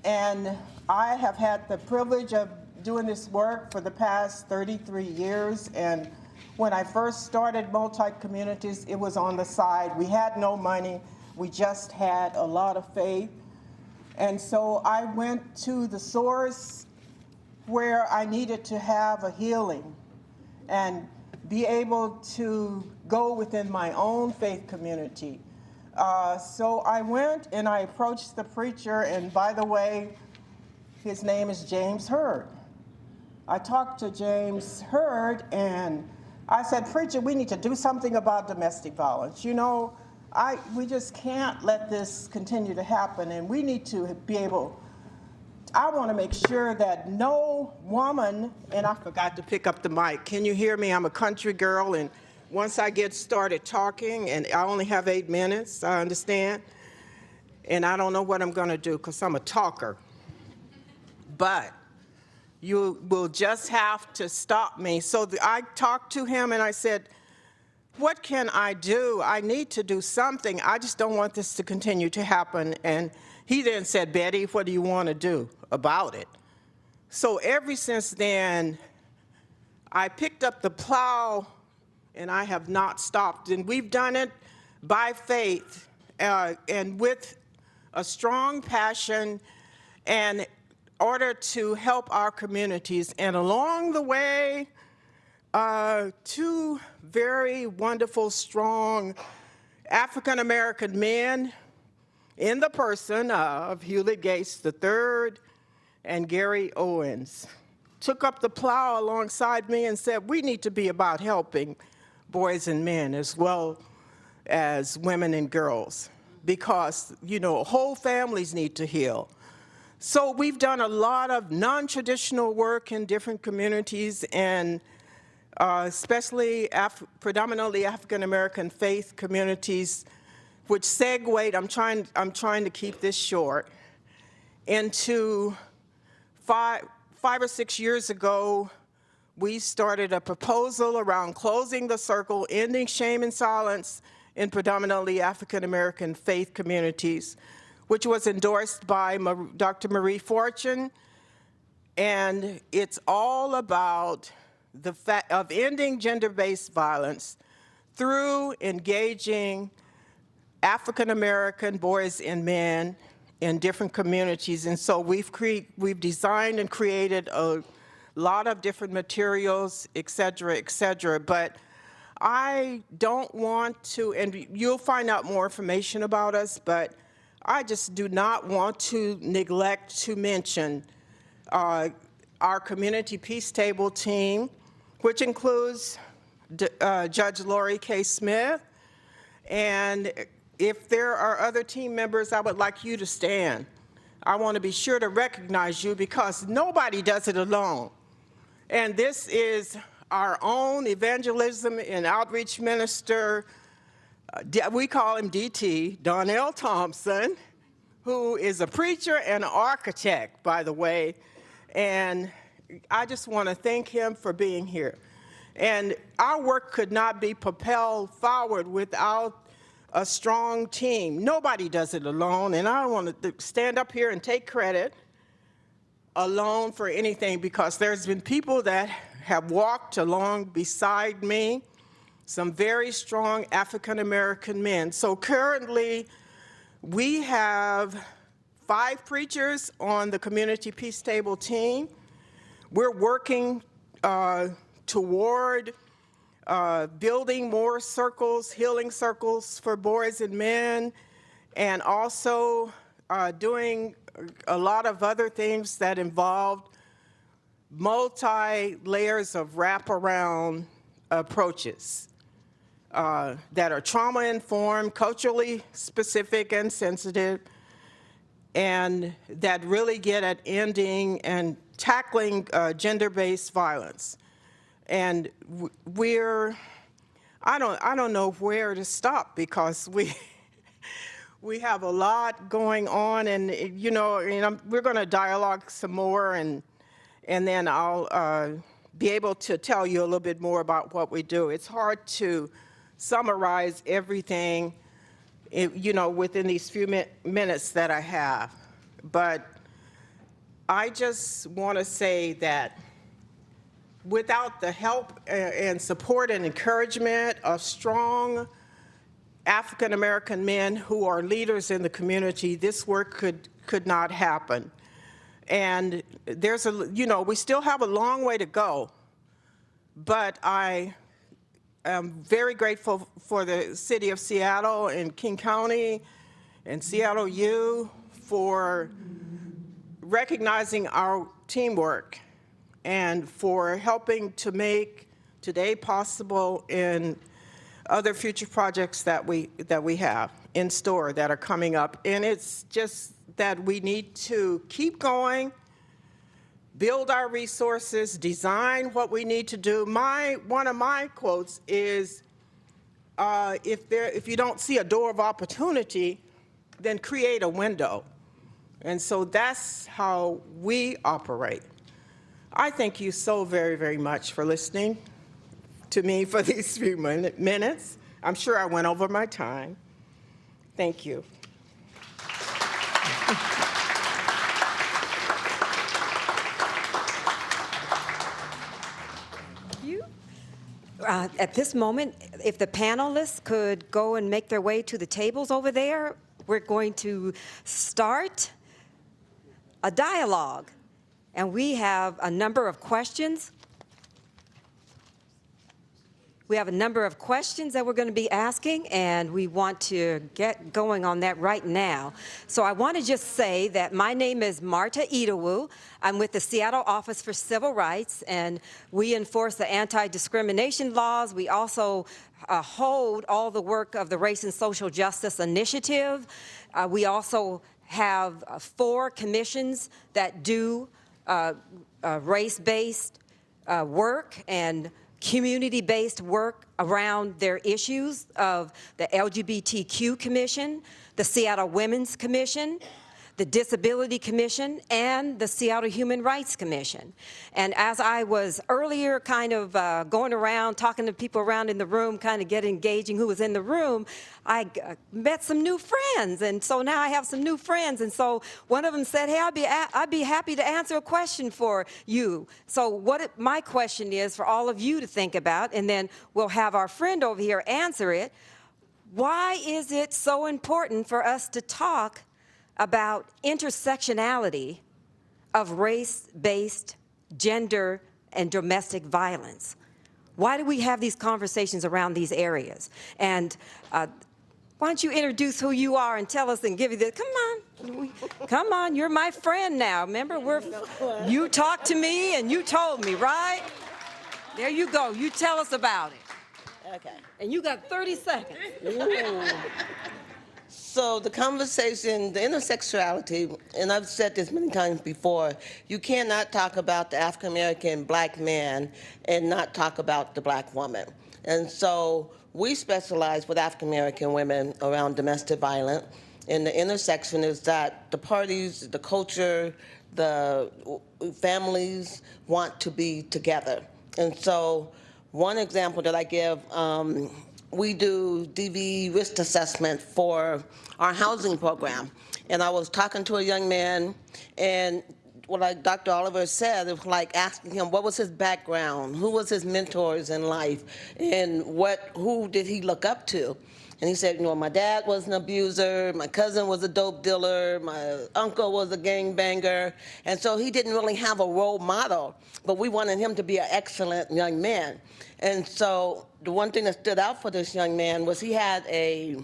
And I have had the privilege of doing this work for the past 33 years. And when I first started multi-communities, it was on the side. We had no money. We just had a lot of faith. And so I went to the source where I needed to have a healing and be able to go within my own faith community. So I went and I approached the preacher, and by the way, his name is James Hurd. I talked to James Hurd and I said, preacher, we need to do something about domestic violence. You know, we just can't let this continue to happen, and we need to be able, I want to make sure that no woman, and I forgot to pick up the mic. Can you hear me? I'm a country girl, and once I get started talking, and I only have 8 minutes, I understand, and I don't know what I'm going to do because I'm a talker. But you will just have to stop me. So I talked to him and I said, what can I do? I need to do something. I just don't want this to continue to happen. And he then said, Betty, what do you want to do about it? So ever since then, I picked up the plow and I have not stopped. And we've done it by faith and with a strong passion and order to help our communities. And along the way, 2 very wonderful, strong African-American men in the person of Hulet III and Garry Owens took up the plow alongside me and said, we need to be about helping boys and men as well as women and girls because, you know, whole families need to heal. So we've done a lot of non-traditional work in different communities, and especially predominantly African-American faith communities, which segued, I'm trying to keep this short, into 5 or 6 years ago, we started a proposal around closing the circle, ending shame and silence in predominantly African-American faith communities, which was endorsed by Dr. Marie Fortune. And it's all about the fact of ending gender-based violence through engaging African-American boys and men in different communities. And so we've designed and created a lot of different materials, et cetera, but I don't want to, and you'll find out more information about us, but I just do not want to neglect to mention our community peace table team, which includes Judge Lori K. Smith. And if there are other team members, I would like you to stand. I want to be sure to recognize you because nobody does it alone. And this is our own evangelism and outreach minister, we call him DT, Donnell Thompson, who is a preacher and an architect, by the way. And I just want to thank him for being here. And our work could not be propelled forward without a strong team. Nobody does it alone, and I don't want to stand up here and take credit alone for anything because there's been people that have walked along beside me, some very strong African-American men. So currently, we have 5 preachers on the Community Peace Table team. We're working toward building more circles, healing circles for boys and men, and also doing a lot of other things that involved multi-layers of wraparound approaches that are trauma-informed, culturally specific and sensitive, and that really get at ending and tackling gender-based violence. And I don't know where to stop because we have a lot going on, and we're going to dialogue some more, and then I'll be able to tell you a little bit more about what we do. It's hard to summarize everything, within these few minutes that I have. But I just want to say that without the help and support and encouragement of strong African American men who are leaders in the community, this work could not happen. And we still have a long way to go, but I am very grateful for the city of Seattle and King County and Seattle U for recognizing our teamwork and for helping to make today possible in other future projects that we have in store that are coming up. And it's just that we need to keep going, build our resources, design what we need to do. One of my quotes is, if you don't see a door of opportunity, then create a window. And so that's how we operate. I thank you so very, very much for listening to me for these few minutes. I'm sure I went over my time. Thank you. At this moment, if the panelists could go and make their way to the tables over there, we're going to start a dialogue. And we have a number of questions. We have a number of questions that we're going to be asking, and we want to get going on that right now. So I want to just say that my name is Marta Idowu. I'm with the Seattle Office for Civil Rights, and we enforce the anti-discrimination laws. We also hold all the work of the Race and Social Justice Initiative. We also have 4 commissions that do race-based work and community-based work around their issues of the LGBTQ Commission, the Seattle Women's Commission, the Disability Commission, and the Seattle Human Rights Commission. And as I was earlier kind of going around, talking to people around in the room, kind of getting engaging who was in the room, I met some new friends. And so now I have some new friends. And so one of them said, hey, I'd be happy to answer a question for you. So my question is for all of you to think about, and then we'll have our friend over here answer it. Why is it so important for us to talk about intersectionality of race-based, gender, and domestic violence? Why do we have these conversations around these areas? And why don't you introduce who you are and tell us and give you the, come on, you're my friend now. Remember, you talked to me and you told me, right? There you go, you tell us about it. Okay. And you got 30 seconds. So the conversation, the intersectionality, and I've said this many times before, you cannot talk about the African-American black man and not talk about the black woman. And so we specialize with African-American women around domestic violence. And the intersection is that the parties, the culture, the families want to be together. And so one example that I give, we do DV risk assessment for our housing program. And I was talking to a young man, and what like Dr. Oliver said, it was like asking him what was his background, who was his mentors in life, and who did he look up to? And he said, my dad was an abuser, my cousin was a dope dealer, my uncle was a gangbanger, and so he didn't really have a role model, but we wanted him to be an excellent young man. And so the one thing that stood out for this young man was he had a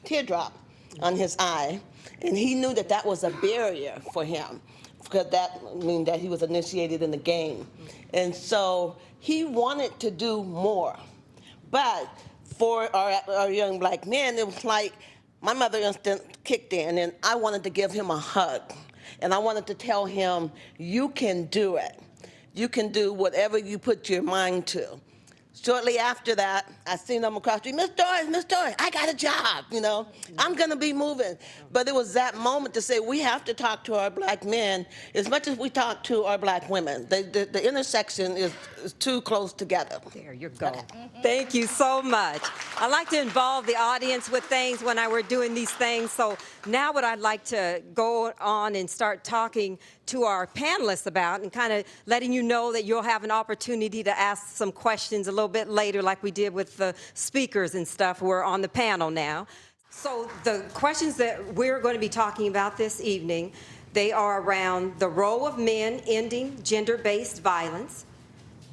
teardrop on his eye, and he knew that that was a barrier for him, because that means that he was initiated in the game. And so he wanted to do more. But for our young black men, it was like my mother instinct kicked in, and I wanted to give him a hug. And I wanted to tell him, you can do it. You can do whatever you put your mind to. Shortly after that, I seen them across the street, Miss Doris, I got a job, you know. I'm gonna be moving. But it was that moment to say we have to talk to our black men as much as we talk to our black women. The intersection is too close together. There you go. Thank you so much. I like to involve the audience with things when we're doing these things. So now what I'd like to go on and start talking to our panelists about and kind of letting you know that you'll have an opportunity to ask some questions a little bit later like we did with the speakers and stuff who are on the panel now. So the questions that we're going to be talking about this evening, they are around the role of men ending gender-based violence.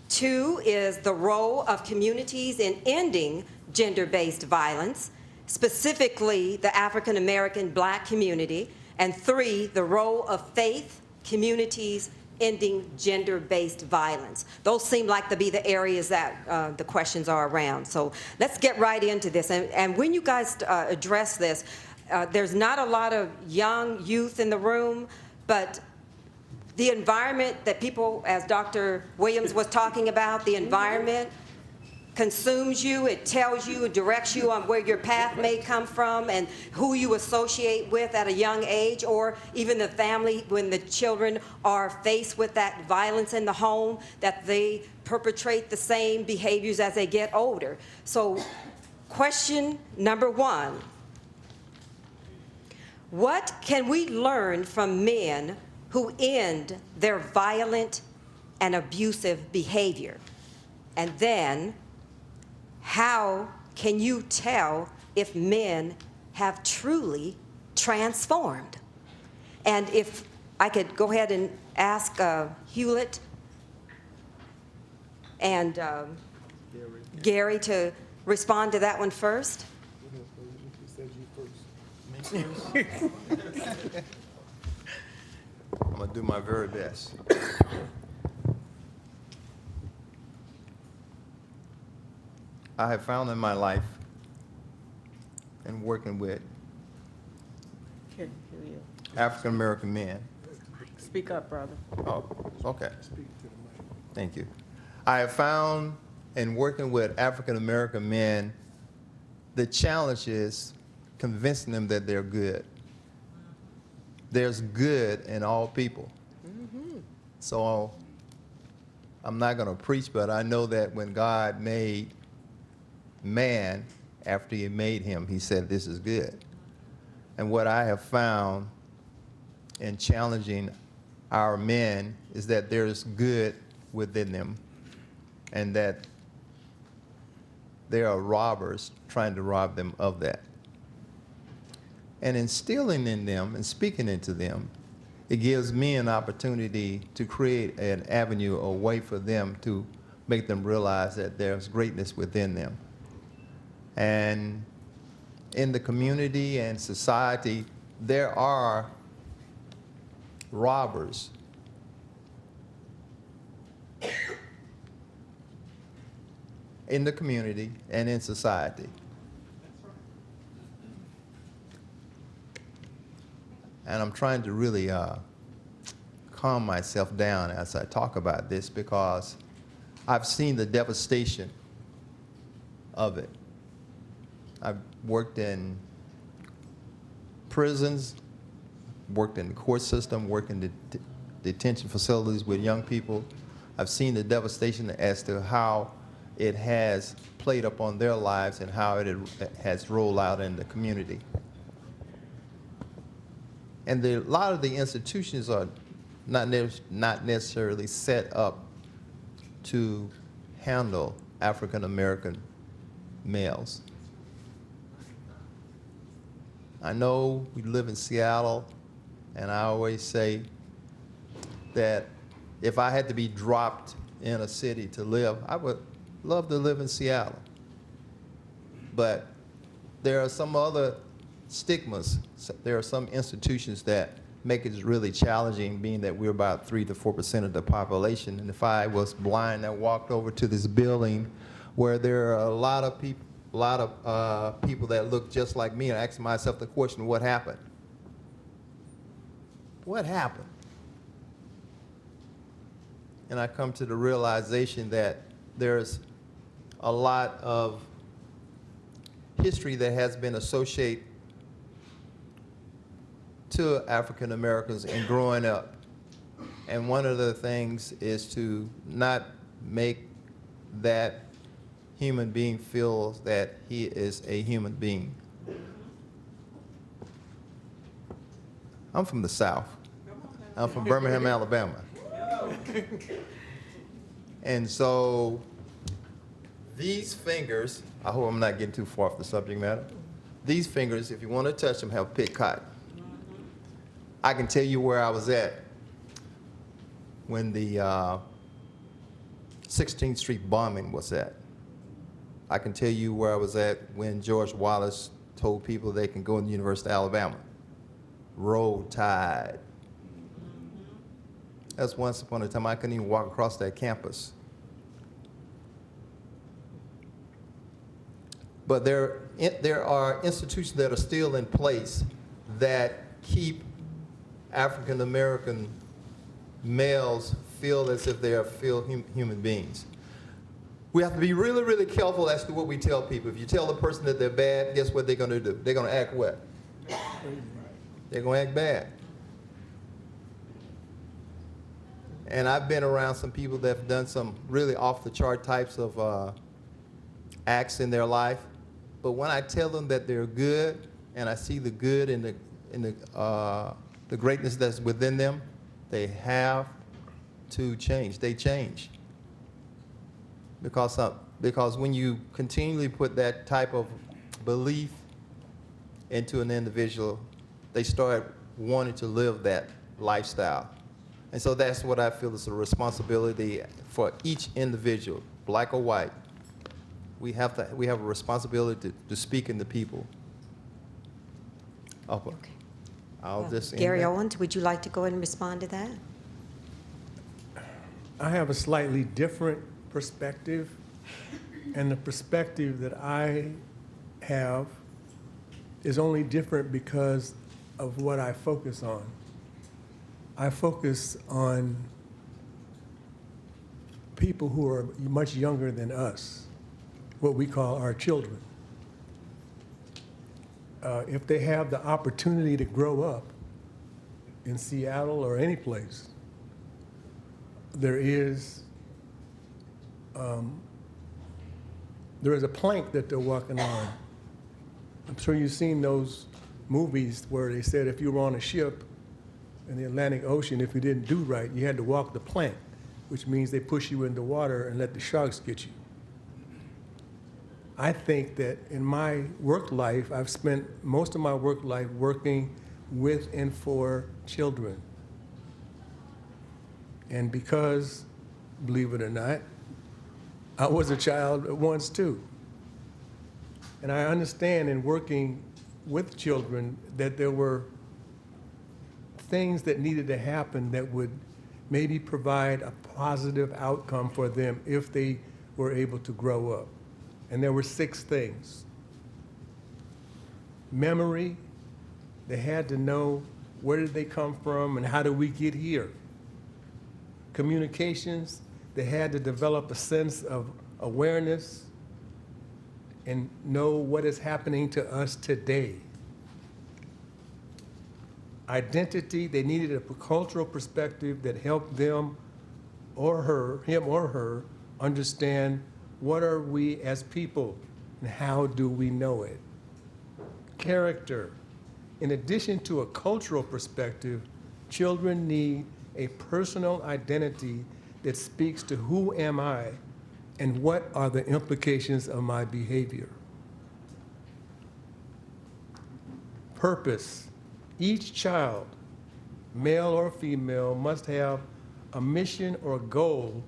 2 is the role of communities in ending gender-based violence, specifically the African American black community. And 3, the role of faith communities ending gender-based violence. Those seem like to be the areas that the questions are around. So let's get right into this. And when you guys address this, there's not a lot of young youth in the room, but the environment that people, as Dr. Williams was talking about, the environment consumes you, it tells you, it directs you on where your path may come from and who you associate with at a young age, or even the family when the children are faced with that violence in the home, that they perpetrate the same behaviors as they get older. So question number 1, what can we learn from men who end their violent and abusive behavior? And then, how can you tell if men have truly transformed? And if I could go ahead and ask Hulet and Garry to respond to that one first. I'm going to do my very best. I have found in my life and working with African American men. Speak up, brother. Oh, okay. Thank you. I have found in working with African American men, the challenge is convincing them that they're good. There's good in all people. So I'm not going to preach, but I know that when God made man, after he made him, he said, this is good. And what I have found in challenging our men is that there's good within them and that there are robbers trying to rob them of that. And instilling in them and speaking into them, it gives me an opportunity to create an avenue, a way for them to make them realize that there's greatness within them. And in the community and society, there are robbers in the community and in society. And I'm trying to really calm myself down as I talk about this because I've seen the devastation of it. I've worked in prisons, worked in the court system, worked in detention facilities with young people. I've seen the devastation as to how it has played upon their lives and how it has rolled out in the community. And a lot of the institutions are not necessarily set up to handle African American males. I know we live in Seattle, and I always say that if I had to be dropped in a city to live, I would love to live in Seattle. But there are some other stigmas. There are some institutions that make it really challenging, being that we're about 3 to 4% of the population. And if I was blind and walked over to this building where there are a lot of people that look just like me, and I ask myself the question, what happened? What happened? And I come to the realization that there's a lot of history that has been associated to African Americans in growing up. And one of the things is to not make that human being feel that he is a human being. I'm from the South. I'm from Birmingham, Alabama. And so these fingers, I hope I'm not getting too far off the subject matter. These fingers, if you want to touch them, have pick cotton. I can tell you where I was at when the 16th Street bombing was at. I can tell you where I was at when George Wallace told people they can go in the University of Alabama. Roll Tide. That's once upon a time I couldn't even walk across that campus. But there are institutions that are still in place that keep African American males feel as if they are human beings. We have to be really, really careful as to what we tell people. If you tell a person that they're bad, guess what they're going to do? They're going to act what? They're going to act bad. And I've been around some people that have done some really off-the-chart types of acts in their life. But when I tell them that they're good, and I see the good in the greatness that's within them, they have to change. They change. Because when you continually put that type of belief into an individual, they start wanting to live that lifestyle. And so that's what I feel is a responsibility for each individual, black or white. We have a responsibility to speak in the people. Okay. I'll just end Garry there. Owens, would you like to go ahead and respond to that? I have a slightly different perspective, and the perspective that I have is only different because of what I focus on. I focus on people who are much younger than us, what we call our children. If they have the opportunity to grow up in Seattle or any place, there is a plank that they're walking on. I'm sure you've seen those movies where they said if you were on a ship in the Atlantic Ocean, if you didn't do right, you had to walk the plank, which means they push you in the water and let the sharks get you. I think that in my work life, I've spent most of my work life working with and for children. And because, believe it or not, I was a child once too. And I understand in working with children that there were things that needed to happen that would maybe provide a positive outcome for them if they were able to grow up. And there were 6 things. Memory, they had to know where did they come from and how did we get here. Communications, they had to develop a sense of awareness and know what is happening to us today. Identity, they needed a cultural perspective that helped them or her, him or her, understand what are we as people and how do we know it. Character, in addition to a cultural perspective, children need a personal identity that speaks to who am I and what are the implications of my behavior. Purpose. Each child, male or female, must have a mission or goal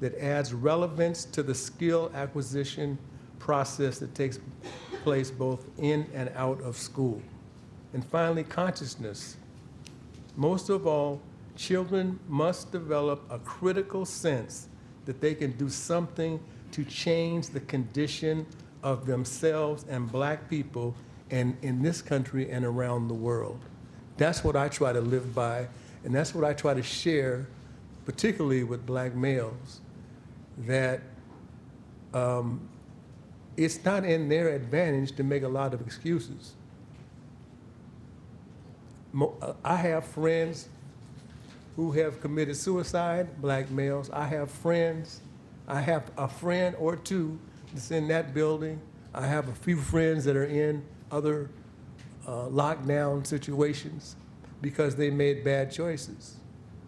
that adds relevance to the skill acquisition process that takes place both in and out of school. And finally, consciousness. Most of all, children must develop a critical sense that they can do something to change the condition of themselves and black people and in this country and around the world. That's what I try to live by, and that's what I try to share, particularly with black males, that it's not in their advantage to make a lot of excuses. I have friends who have committed suicide, black males. I have a friend or two that's in that building. I have a few friends that are in other lockdown situations because they made bad choices.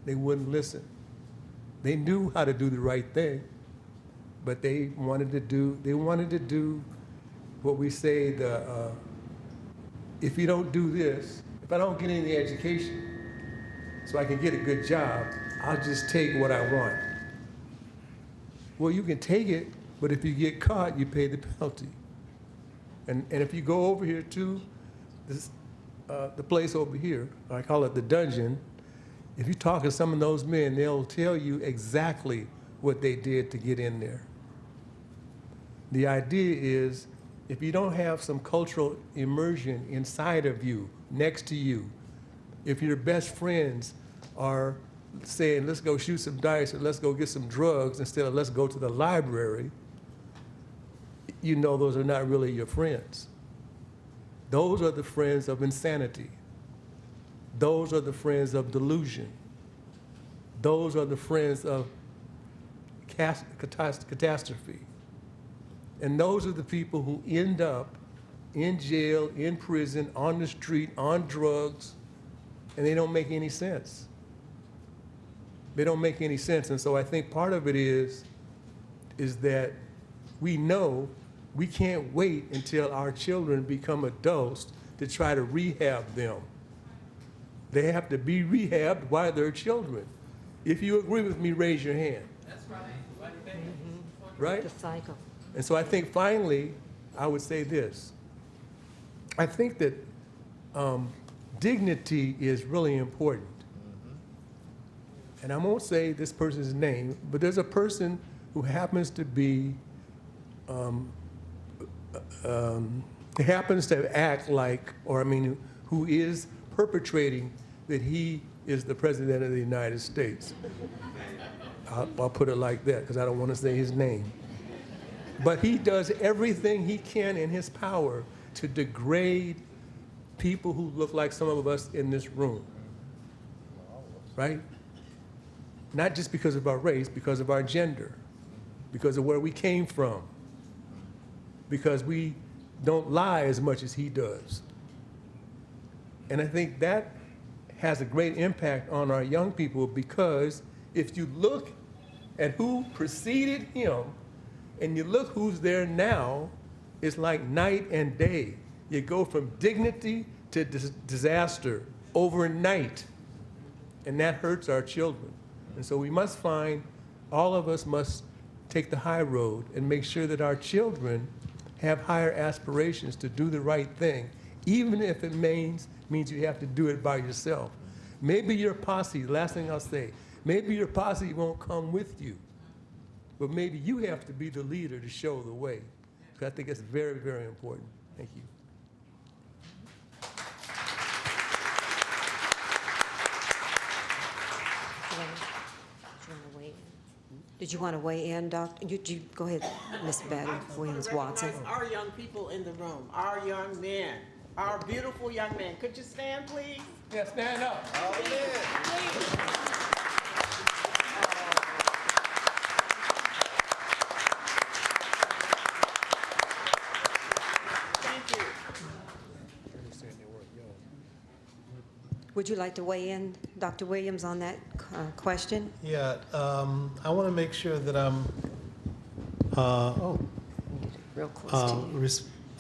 They wouldn't listen. They knew how to do the right thing, but they wanted to do what we say, if you don't do this, if I don't get any education so I can get a good job, I'll just take what I want. Well, you can take it, but if you get caught, you pay the penalty. And if you go over here to this, the place over here, I call it the dungeon, if you talk to some of those men, they'll tell you exactly what they did to get in there. The idea is, if you don't have some cultural immersion inside of you, next to you, if your best friends are saying, let's go shoot some dice or let's go get some drugs instead of let's go to the library, you know those are not really your friends. Those are the friends of insanity. Those are the friends of delusion. Those are the friends of catastrophe. And those are the people who end up in jail, in prison, on the street, on drugs, and they don't make any sense. They don't make any sense. And so I think part of it is that we know we can't wait until our children become adults to try to rehab them. They have to be rehabbed while they're children. If you agree with me, raise your hand. That's right. Right? The cycle. And so I think finally, I would say this. I think that dignity is really important. And I won't say this person's name, but there's a person who happens to be, happens to act like, who is perpetrating that he is the President of the United States. I'll put it like that because I don't want to say his name. But he does everything he can in his power to degrade people who look like some of us in this room, right? Not just because of our race, because of our gender, because of where we came from, because we don't lie as much as he does. And I think that has a great impact on our young people, because if you look at who preceded him and you look who's there now, it's like night and day. You go from dignity to disaster overnight, and that hurts our children. And so we must find, all of us must take the high road and make sure that our children have higher aspirations to do the right thing, even if it means you have to do it by yourself. Maybe your posse, last thing I'll say, maybe your posse won't come with you, but maybe you have to be the leader to show the way. So I think it's very, very important. Thank you. Did you want to weigh in, Doctor? You go ahead, Ms. Bettie Williams-Watson. Our young people in the room, our young men, our beautiful young men. Could you stand, please? Yeah, stand up. All men. Would you like to weigh in, Dr. Williams, on that question? Yeah, I want to make sure that I'm, Real close to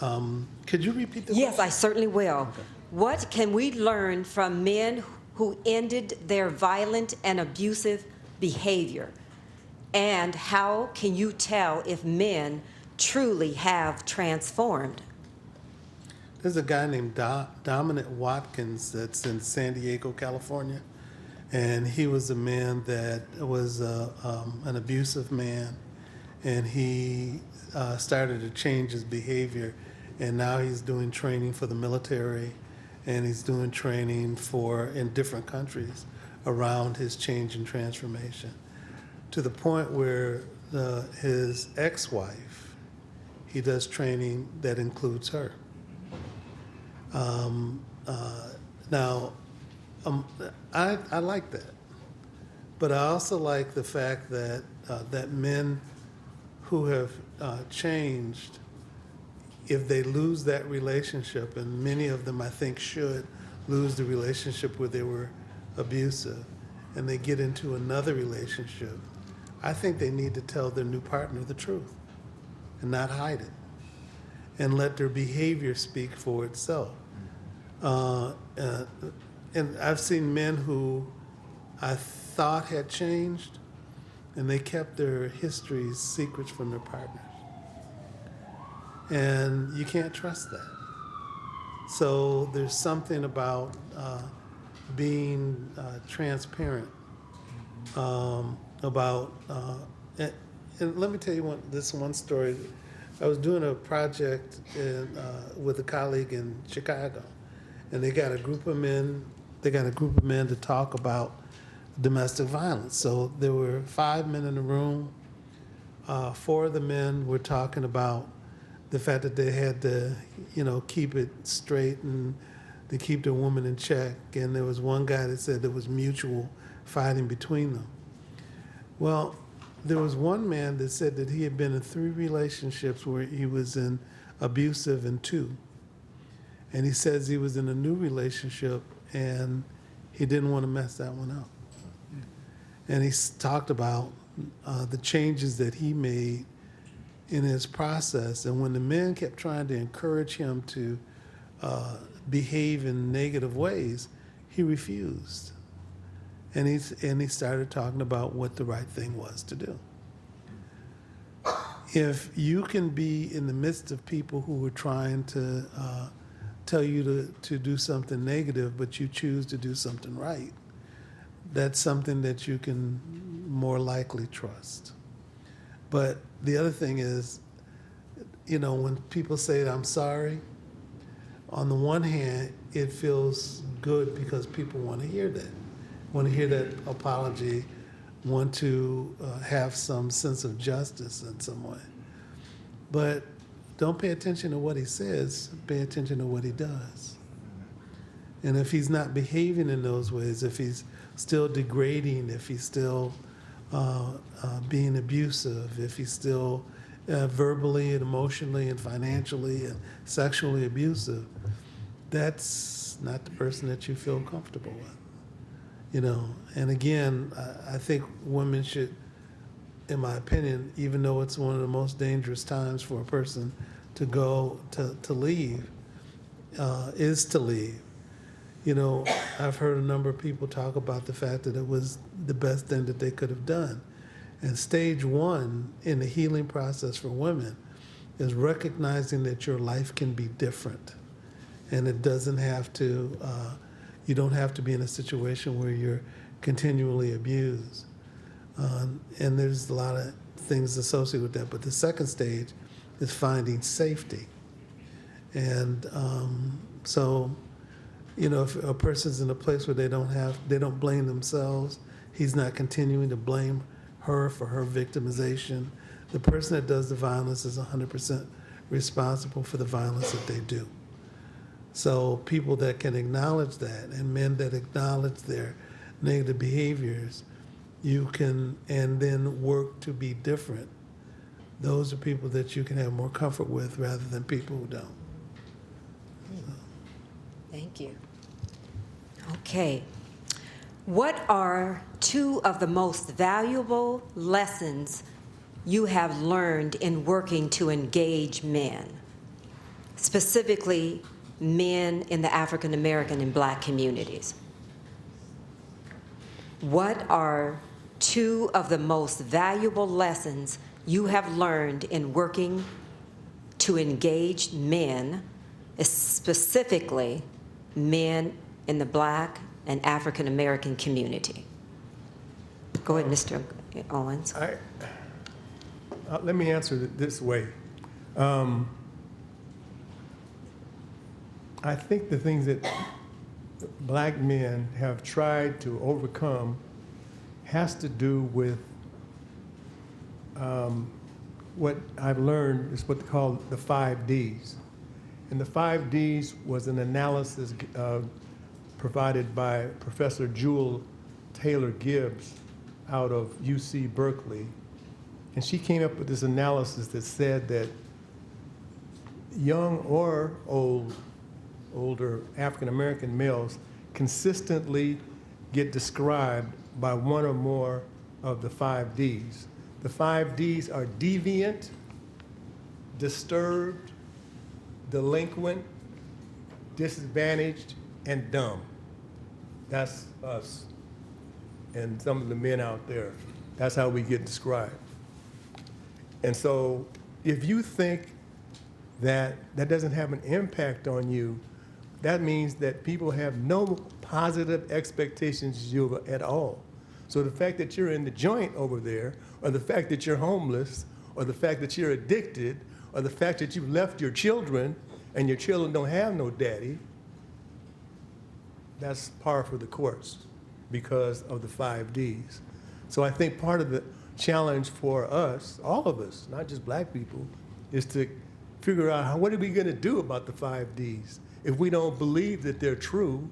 you. Could you repeat the Yes, question? I certainly will. Okay. What can we learn from men who ended their violent and abusive behavior? And how can you tell if men truly have transformed? There's a guy named Dominic Watkins that's in San Diego, California, and he was a man that was an abusive man, and he started to change his behavior, and now he's doing training for the military, and he's doing training in different countries around his change and transformation, to the point where his ex-wife, he does training that includes her. Now, I like that, but I also like the fact that that men who have changed, if they lose that relationship, and many of them I think should lose the relationship where they were abusive, and they get into another relationship, I think they need to tell their new partner the truth and not hide it, and let their behavior speak for itself. And I've seen men who I thought had changed, and they kept their histories secrets from their partners. And you can't trust that. So there's something about being transparent about, and let me tell you this one story. I was doing a project with a colleague in Chicago, and they got a group of men to talk about domestic violence. So there were 5 men in the room. 4 of the men were talking about the fact that they had to, keep it straight and to keep the woman in check. And there was one guy that said there was mutual fighting between them. Well, there was one man that said that he had been in 3 relationships where he was in abusive in 2. And he says he was in a new relationship and he didn't want to mess that one up. And he talked about the changes that he made in his process. And when the men kept trying to encourage him to behave in negative ways, he refused. And he started talking about what the right thing was to do. If you can be in the midst of people who are trying to tell you to do something negative, but you choose to do something right, that's something that you can more likely trust. But the other thing is, when people say I'm sorry, on the one hand, it feels good because people want to hear that. Want to hear that apology, want to have some sense of justice in some way. But don't pay attention to what he says, pay attention to what he does. And if he's not behaving in those ways, if he's still degrading, if he's still being abusive, if he's still verbally and emotionally and financially and sexually abusive, that's not the person that you feel comfortable with. And again, I think women should, in my opinion, even though it's one of the most dangerous times for a person to go to leave, is to leave. I've heard a number of people talk about the fact that it was the best thing that they could have done. And stage 1 in the healing process for women is recognizing that your life can be different. And it doesn't have to, you don't have to be in a situation where you're continually abused. And there's a lot of things associated with that. But the second stage is finding safety. And so, if a person's in a place where they don't blame themselves, he's not continuing to blame her for her victimization. The person that does the violence is 100% responsible for the violence that they do. So people that can acknowledge that, and men that acknowledge their negative behaviors, you can, and then work to be different. Those are people that you can have more comfort with rather than people who don't. Thank you. Okay. What are 2 of the most valuable lessons you have learned in working to engage men, specifically men in the African American and Black communities? What are 2 of the most valuable lessons you have learned in working to engage men, specifically men in the Black and African American community? Go ahead, Mr. Owens. Let me answer it this way. I think the things that Black men have tried to overcome has to do with what I've learned is what they call the 5 Ds. And the 5 Ds was an analysis provided by Professor Jewel Taylor Gibbs out of UC Berkeley. And she came up with this analysis that said that young or older African-American males consistently get described by one or more of the 5 Ds. The 5 Ds are deviant, disturbed, delinquent, disadvantaged, and dumb. That's us and some of the men out there. That's how we get described. And so if you think that that doesn't have an impact on you, that means that people have no positive expectations of you at all. So the fact that you're in the joint over there, or the fact that you're homeless, or the fact that you're addicted, or the fact that you've left your children and your children don't have no daddy, that's par for the course because of the 5 Ds. So I think part of the challenge for us, all of us, not just black people, is to figure out what are we going to do about the 5 Ds. If we don't believe that they're true,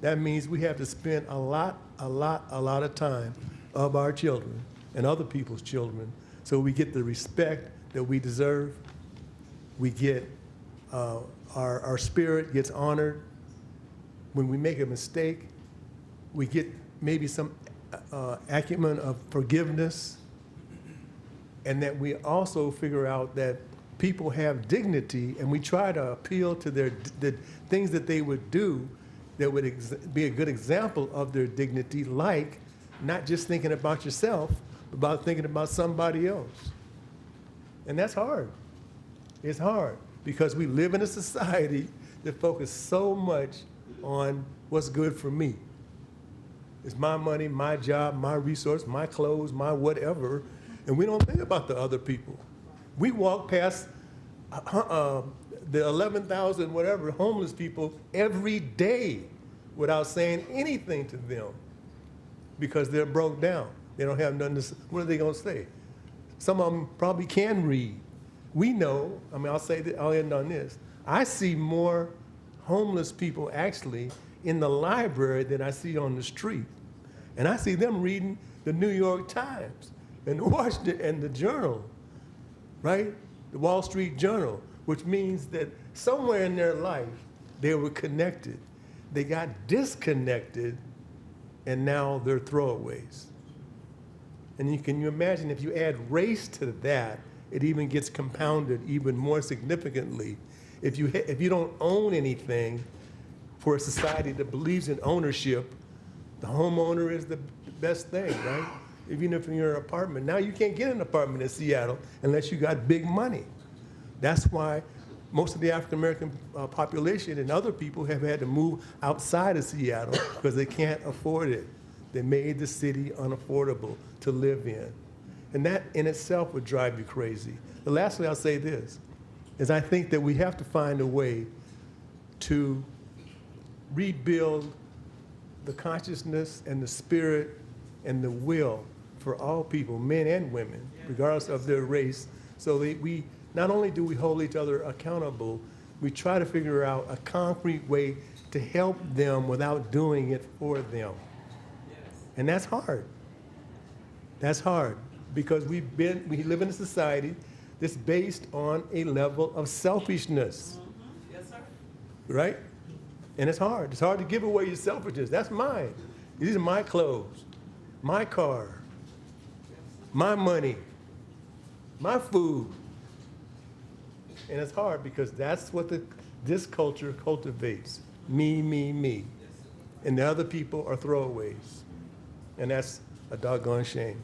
that means we have to spend a lot of time of our children and other people's children so we get the respect that we deserve. We get, our spirit gets honored. When we make a mistake, we get maybe some acumen of forgiveness, and that we also figure out that people have dignity, and we try to appeal to the things that they would do that would be a good example of their dignity, like not just thinking about yourself, but about thinking about somebody else. And that's hard. It's hard because we live in a society that focuses so much on what's good for me. It's my money, my job, my resource, my clothes, my whatever, and we don't think about the other people. We walk past the 11,000 whatever homeless people every day without saying anything to them because they're broke down. They don't have nothing to say. What are they going to say? Some of them probably can read. We know, I mean, I'll say that, I'll end on this. I see more homeless people actually in the library than I see on the street. And I see them reading the New York Times and Washington and the Journal, right? The Wall Street Journal, which means that somewhere in their life they were connected. They got disconnected and now they're throwaways. And can you imagine if you add race to that, it even gets compounded even more significantly. If you don't own anything, for a society that believes in ownership, the homeowner is the best thing, right? Even if you're in an apartment. Now you can't get an apartment in Seattle unless you got big money. That's why most of the African-American population and other people have had to move outside of Seattle because they can't afford it. They made the city unaffordable to live in. And that in itself would drive you crazy. The lastly, I'll say this, is I think that we have to find a way to rebuild the consciousness and the spirit and the will for all people, men and women, regardless of their race, so that we, not only do we hold each other accountable, we try to figure out a concrete way to help them without doing it for them. And that's hard. That's hard because we live in a society that's based on a level of selfishness. Yes, sir. Right? And it's hard. It's hard to give away your selfishness. That's mine. These are my clothes, my car, my money, my food. And it's hard because that's what this culture cultivates. Me, me, me. And the other people are throwaways. And that's a doggone shame.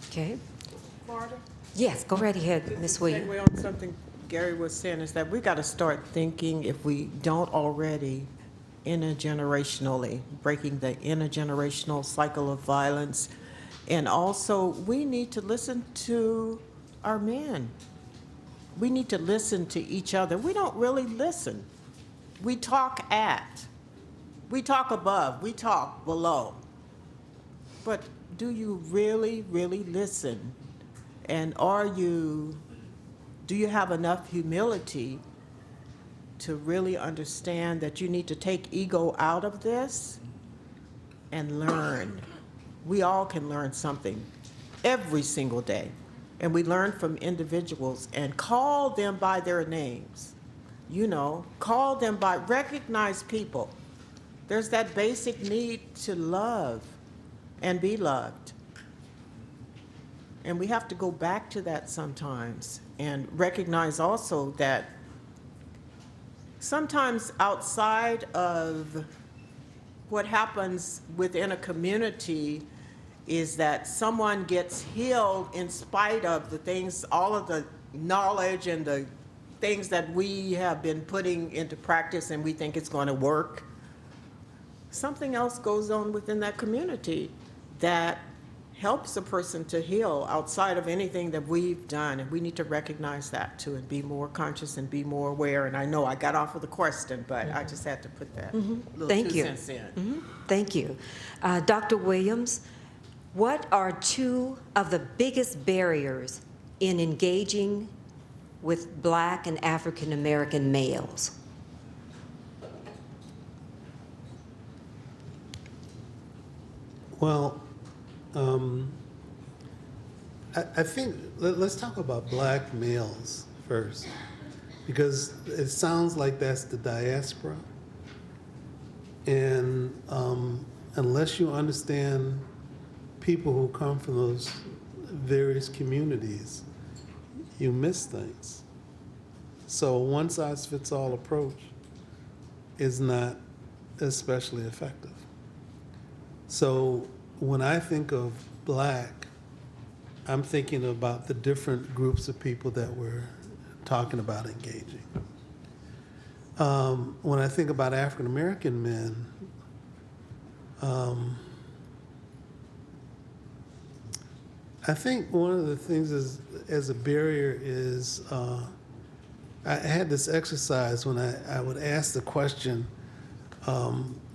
Okay. Marta? Yes, go right ahead, Ms. Williams. Segue on something Garry was saying is that we've got to start thinking, if we don't already, intergenerationally, breaking the intergenerational cycle of violence. And also, we need to listen to our men. We need to listen to each other. We don't really listen. We talk at. We talk above. We talk below. but do you really, really listen? And do you have enough humility to really understand that you need to take ego out of this and learn? We all can learn something every single day. And we learn from individuals and call them by their names. You know, call them by, recognize people. There's that basic need to love and be loved. And we have to go back to that sometimes and recognize also that sometimes outside of what happens within a community is that someone gets healed in spite of the things, all of the knowledge and the things that we have been putting into practice and we think it's going to work. Something else goes on within that community that helps a person to heal outside of anything that we've done. And we need to recognize that too and be more conscious and be more aware. And I know I got off of the question, but I just had to put that little Thank 2 you. cents in. Thank you. Dr. Williams, what are two of the biggest barriers in engaging with Black and African American males? Well, I think let's talk about Black males first, because it sounds like that's the diaspora. And unless you understand people who come from those various communities, you miss things. So a one-size-fits-all approach is not especially effective. So when I think of Black, I'm thinking about the different groups of people that we're talking about engaging. When I think about African American men, I think one of the things as a barrier is, I had this exercise when I would ask the question,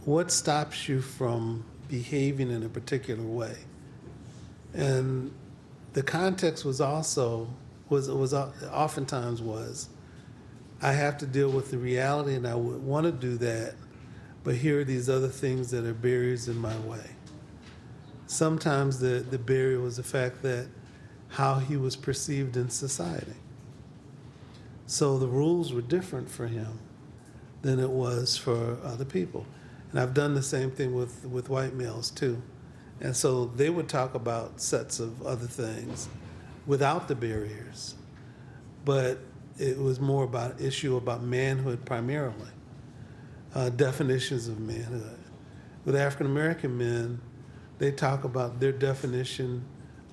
what stops you from behaving in a particular way? And the context was oftentimes I have to deal with the reality and I would want to do that, but here are these other things that are barriers in my way. Sometimes the barrier was the fact that how he was perceived in society. So the rules were different for him than it was for other people. And I've done the same thing with white males too. And so they would talk about sets of other things without the barriers. But it was more about issue about manhood primarily, definitions of manhood. With African American men, they talk about their definition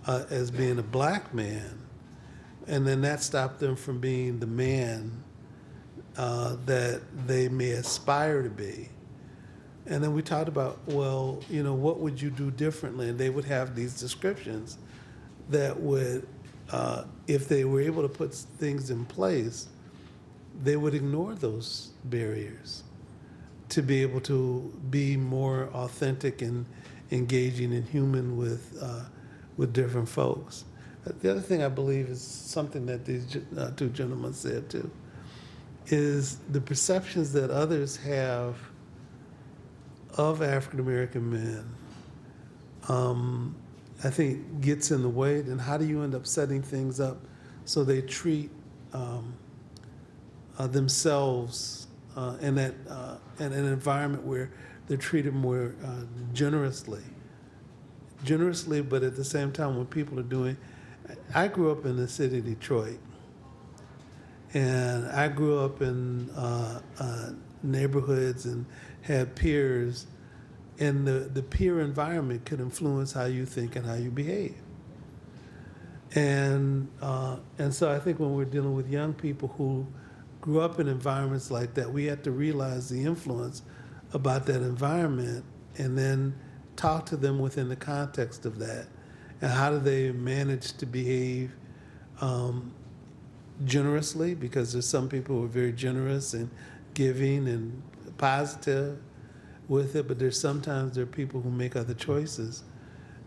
as being a Black man, and then that stopped them from being the man that they may aspire to be. And then we talked about, well, what would you do differently? And they would have these descriptions that would, if they were able to put things in place, they would ignore those barriers to be able to be more authentic and engaging and human with different folks. The other thing I believe is something that these two gentlemen said too, is the perceptions that others have of African American men, I think gets in the way. Then how do you end up setting things up so they treat themselves in an environment where they're treated more generously, but at the same time when people are doing, I grew up in the city of Detroit, and I grew up in neighborhoods and had peers, and the peer environment could influence how you think and how you behave. And so I think when we're dealing with young people who grew up in environments like that, we have to realize the influence about that environment and then talk to them within the context of that. And how do they manage to behave generously, because there's some people who are very generous and giving and positive with it, but sometimes there are people who make other choices.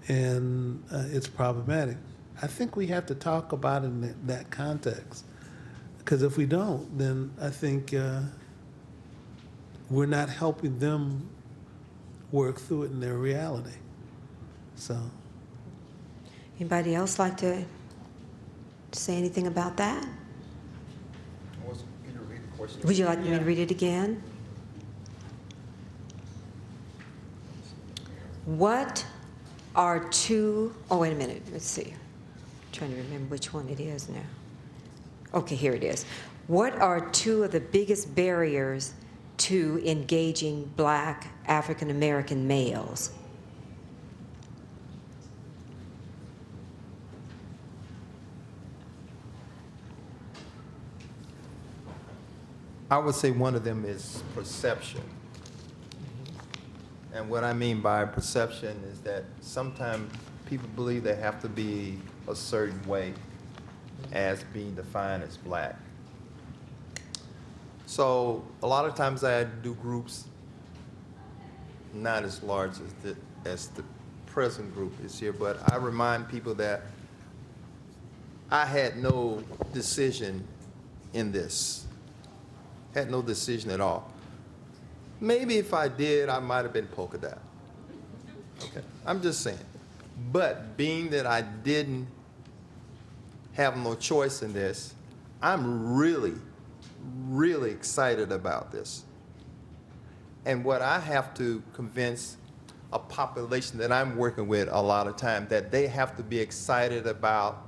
and it's problematic. I think we have to talk about it in that context, because if we don't, then I think we're not helping them work through it in their reality. So, Anybody else like to say anything about that? Would you like me to read it again? What are two, oh, wait a minute, let's see. I'm trying to remember which one it is now. Okay, here it is. What are two of the biggest barriers to engaging Black African American males? I would say one of them is perception. And what I mean by perception is that sometimes people believe they have to be a certain way as being defined as Black. So a lot of times I do groups not as large as the present group is here, but I remind people that I had no decision in this. Had no decision at all. Maybe if I did, I might have been polka dot. Okay, I'm just saying. But being that I didn't have no choice in this, I'm really, really excited about this. And what I have to convince a population that I'm working with a lot of time, that they have to be excited about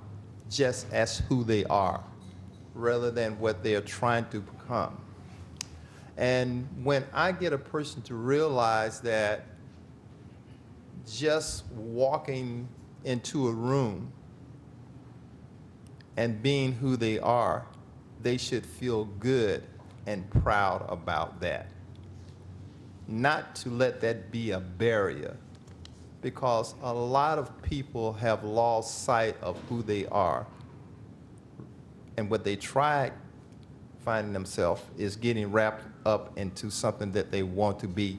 just as who they are, rather than what they are trying to become. And when I get a person to realize that just walking into a room and being who they are, they should feel good and proud about that. Not to let that be a barrier, because a lot of people have lost sight of who they are. And what they try finding themselves is getting wrapped up into something that they want to be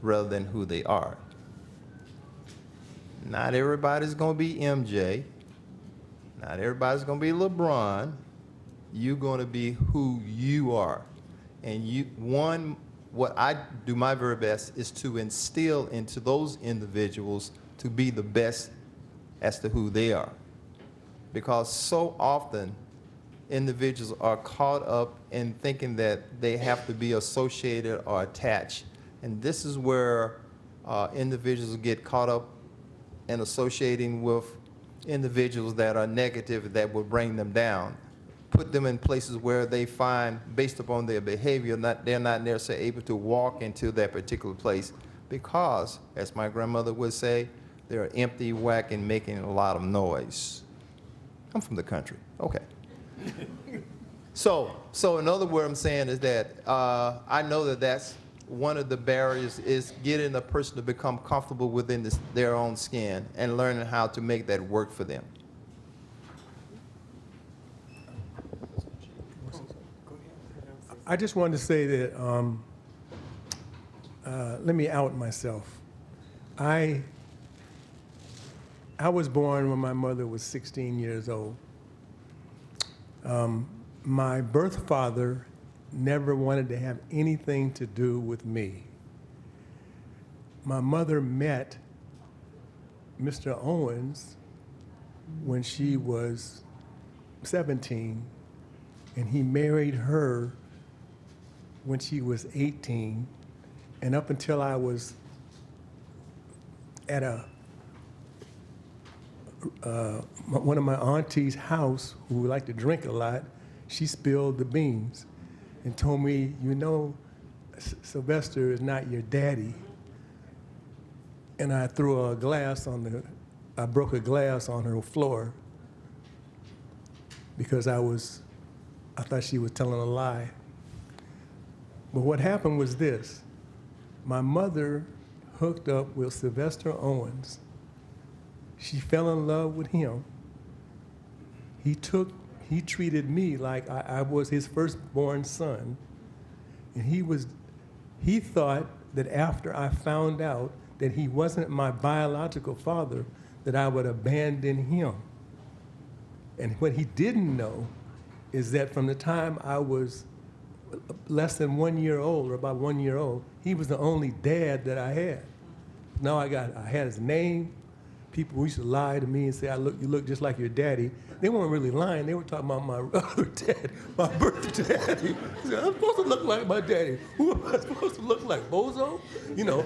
rather than who they are. Not everybody's going to be MJ. Not everybody's going to be LeBron. You're going to be who you are. And what I do my very best is to instill into those individuals to be the best as to who they are. Because so often, individuals are caught up in thinking that they have to be associated or attached. And this is where individuals get caught up in associating with individuals that are negative, that will bring them down, put them in places where they find, based upon their behavior, they're not necessarily able to walk into that particular place because, as my grandmother would say, they're empty, whack, and making a lot of noise. I'm from the country. Okay. So in other words, I'm saying is that I know that that's one of the barriers, is getting a person to become comfortable within their own skin and learning how to make that work for them. I just wanted to say that, let me out myself. I was born when my mother was 16 years old. My birth father never wanted to have anything to do with me. My mother met Mr. Owens when she was 17, and he married her when she was 18, and up until I was at one of my auntie's house, who liked to drink a lot, she spilled the beans and told me, you know, Sylvester is not your daddy. And I threw a glass I broke a glass on her floor because I thought she was telling a lie. But what happened was this. My mother hooked up with Sylvester Owens. She fell in love with him. He treated me like I was his firstborn son. And he thought that after I found out that he wasn't my biological father, that I would abandon him. And what he didn't know is that from the time I was less than 1 year old, or about 1 year old, he was the only dad that I had. Now I had his name. People used to lie to me and say, you look just like your daddy. They weren't really lying. They were talking about my other dad, my birth daddy. I said, I'm supposed to look like my daddy. Who am I supposed to look like, Bozo? You know,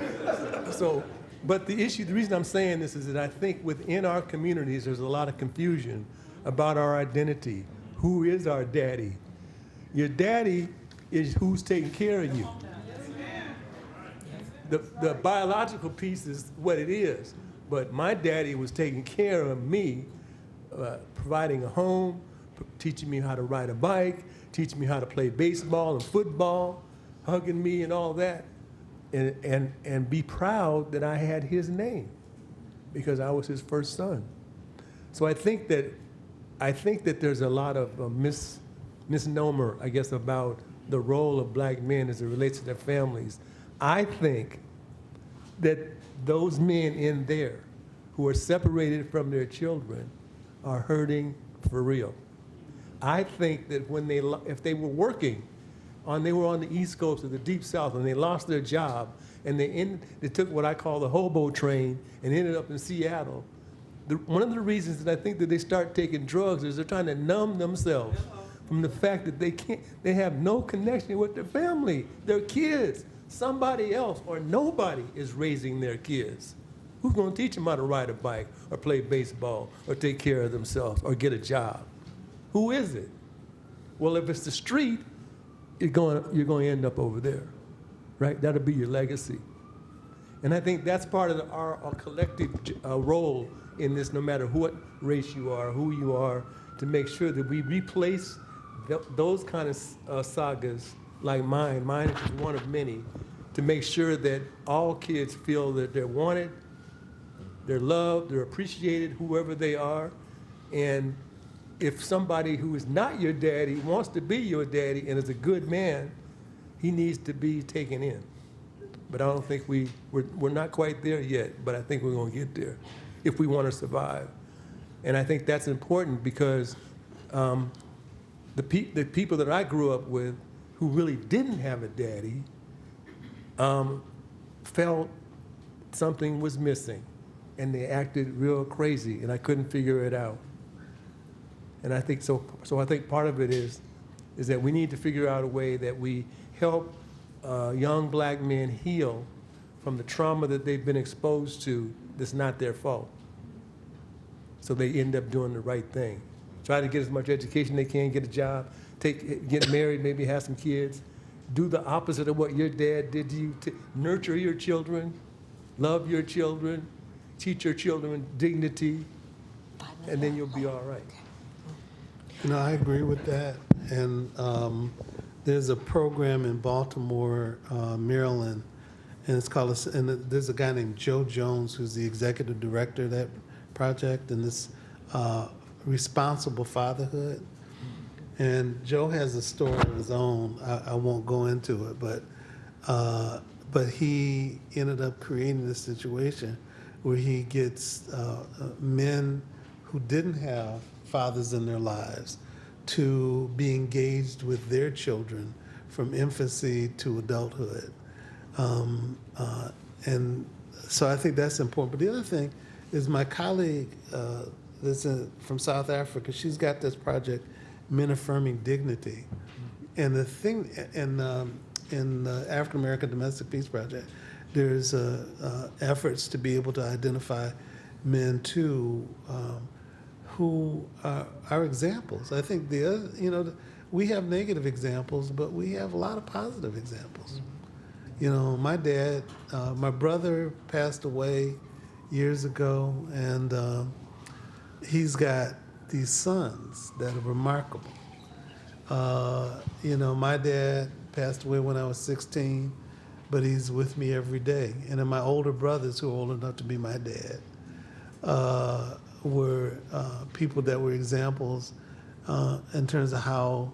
so, but the reason I'm saying this is that I think within our communities, there's a lot of confusion about our identity. Who is our daddy? Your daddy is who's taking care of you. The biological piece is what it is. But my daddy was taking care of me, providing a home, teaching me how to ride a bike, teaching me how to play baseball and football, hugging me and all that, and be proud that I had his name because I was his first son. So I think that there's a lot of misnomer, I guess, about the role of black men as it relates to their families. I think that those men in there who are separated from their children are hurting for real. I think that if they were working, they were on the East Coast or the Deep South and they lost their job and they took what I call the hobo train and ended up in Seattle, one of the reasons that I think that they start taking drugs is they're trying to numb themselves from the fact that they have no connection with their family, their kids. Somebody else or nobody is raising their kids. Who's going to teach them how to ride a bike or play baseball or take care of themselves or get a job? Who is it? Well, if it's the street, you're going to end up over there, right? That'll be your legacy. And I think that's part of our collective role in this, no matter what race you are, who you are, to make sure that we replace those kind of sagas like mine is one of many, to make sure that all kids feel that they're wanted, they're loved, they're appreciated, whoever they are. And if somebody who is not your daddy wants to be your daddy and is a good man, he needs to be taken in. But I don't think we're not quite there yet, but I think we're going to get there if we want to survive. And I think that's important because the people that I grew up with who really didn't have a daddy felt something was missing, and they acted real crazy, and I couldn't figure it out. And I think so I think part of it is that we need to figure out a way that we help young black men heal from the trauma that they've been exposed to that's not their fault. So they end up doing the right thing. Try to get as much education they can, get a job, get married, maybe have some kids. Do the opposite of what your dad did to you. Nurture your children, love your children, teach your children dignity, and then you'll be all right. You know, I agree with that. And there's a program in Baltimore, Maryland, and it's called, there's a guy named Joe Jones who's the executive director of that project, and it's Responsible Fatherhood. And Joe has a story of his own. I won't go into it, but he ended up creating this situation where he gets men who didn't have fathers in their lives to be engaged with their children from infancy to adulthood. And so I think that's important. But the other thing is my colleague from South Africa, she's got this project, Men Affirming Dignity. And the thing, in the African American Domestic Peace Project, there's efforts to be able to identify men too who are examples. I think the other, we have negative examples, but we have a lot of positive examples. You know, my dad, my brother passed away years ago, and he's got these sons that are remarkable. My dad passed away when I was 16, but he's with me every day. And then my older brothers, who are old enough to be my dad, were people that were examples in terms of how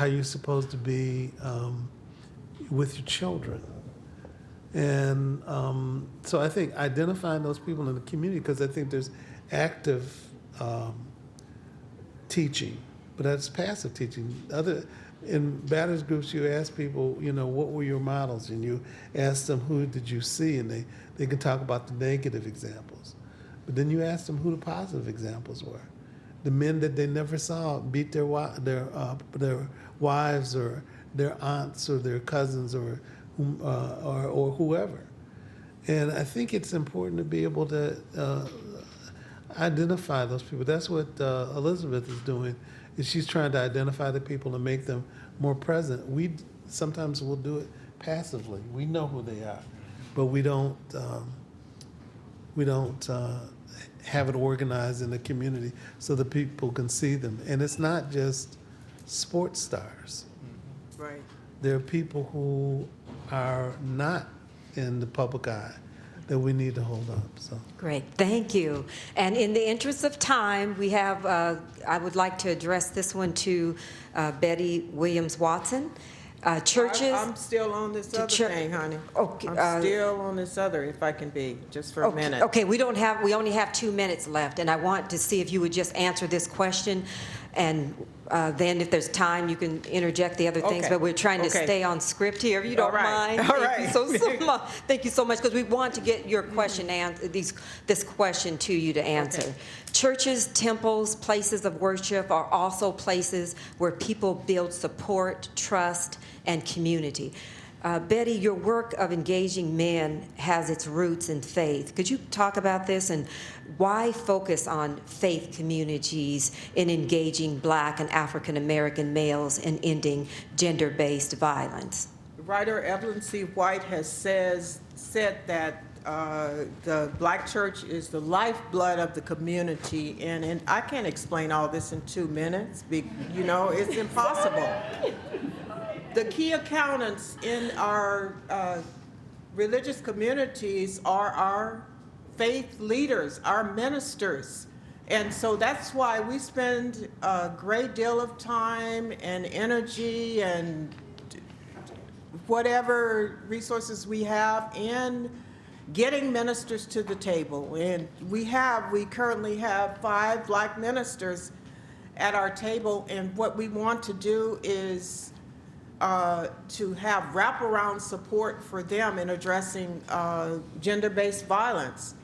you're supposed to be with your children. And so I think identifying those people in the community, because I think there's active teaching, but that's passive teaching. In Batters groups, you ask people, you know, what were your models? And you ask them, who did you see? And they can talk about the negative examples. But then you ask them who the positive examples were. The men that they never saw beat their wives or their aunts or their cousins or whoever. And I think it's important to be able to identify those people. That's what Elizabeth is doing, is she's trying to identify the people and make them more present. We sometimes will do it passively. We know who they are, but we don't have it organized in the community so that people can see them. And it's not just sports stars. Right. There are people who are not in the public eye that we need to hold up. So Great, thank you. And in the interest of time, we have, I would like to address this one to Bettie Williams-Watson. Churches. I'm still on this other thing, honey. Okay, I'm still on this other, if I can be, just for a minute. Okay, we only have 2 minutes left, and I want to see if you would just answer this question, and then if there's time, you can interject the other things, Okay. but we're trying to stay on script here, if you don't mind. All right. Thank you so much, because we want to get your question, this question to you to answer. Okay. Churches, temples, places of worship are also places where people build support, trust, and community. Bettie, your work of engaging men has its roots in faith. Could you talk about this and why focus on faith communities in engaging Black and African American males in ending gender-based violence? Writer Evelyn C. White has said that the Black church is the lifeblood of the community, and I can't explain all this in 2 minutes. You know, it's impossible. The key accountants in our religious communities are our faith leaders, our ministers. And so that's why we spend a great deal of time and energy and whatever resources we have in getting ministers to the table. And we currently have 5 Black ministers at our table, and what we want to do is to have wraparound support for them in addressing gender-based violence.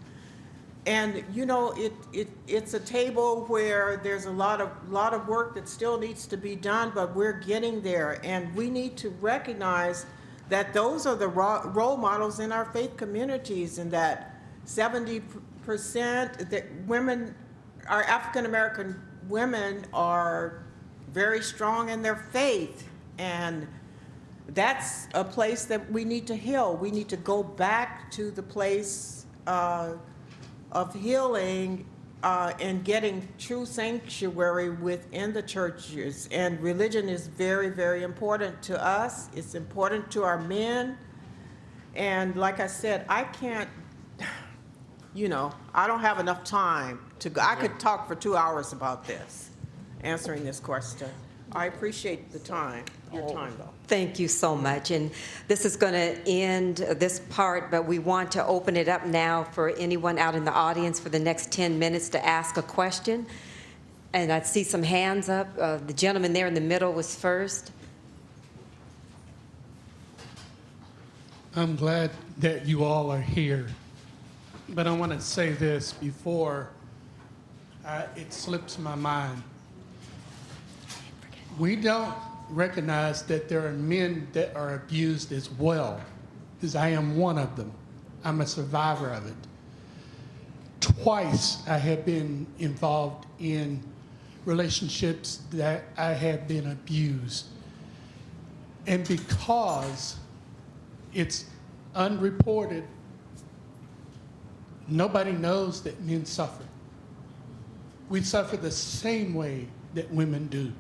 And you know, it's a table where there's a lot of work that still needs to be done, but we're getting there, and we need to recognize that those are the role models in our faith communities, and that 70% that women, our African American women, are very strong in their faith. And that's a place that we need to heal. We need to go back to the place of healing and getting true sanctuary within the churches. And religion is very, very important to us. It's important to our men. And like I said, I can't, you know, I don't have enough time I could talk for 2 hours about this, answering this question. I appreciate the time, your time, though. Thank you so much. And this is going to end this part, but we want to open it up now for anyone out in the audience for the next 10 minutes to ask a question. And I see some hands up. The gentleman there in the middle was first. I'm glad that you all are here. But I want to say this before it slips my mind. We don't recognize that there are men that are abused as well, because I am one of them. I'm a survivor of it. Twice I have been involved in relationships that I have been abused. And because it's unreported, nobody knows that men suffer. We suffer the same way that women do.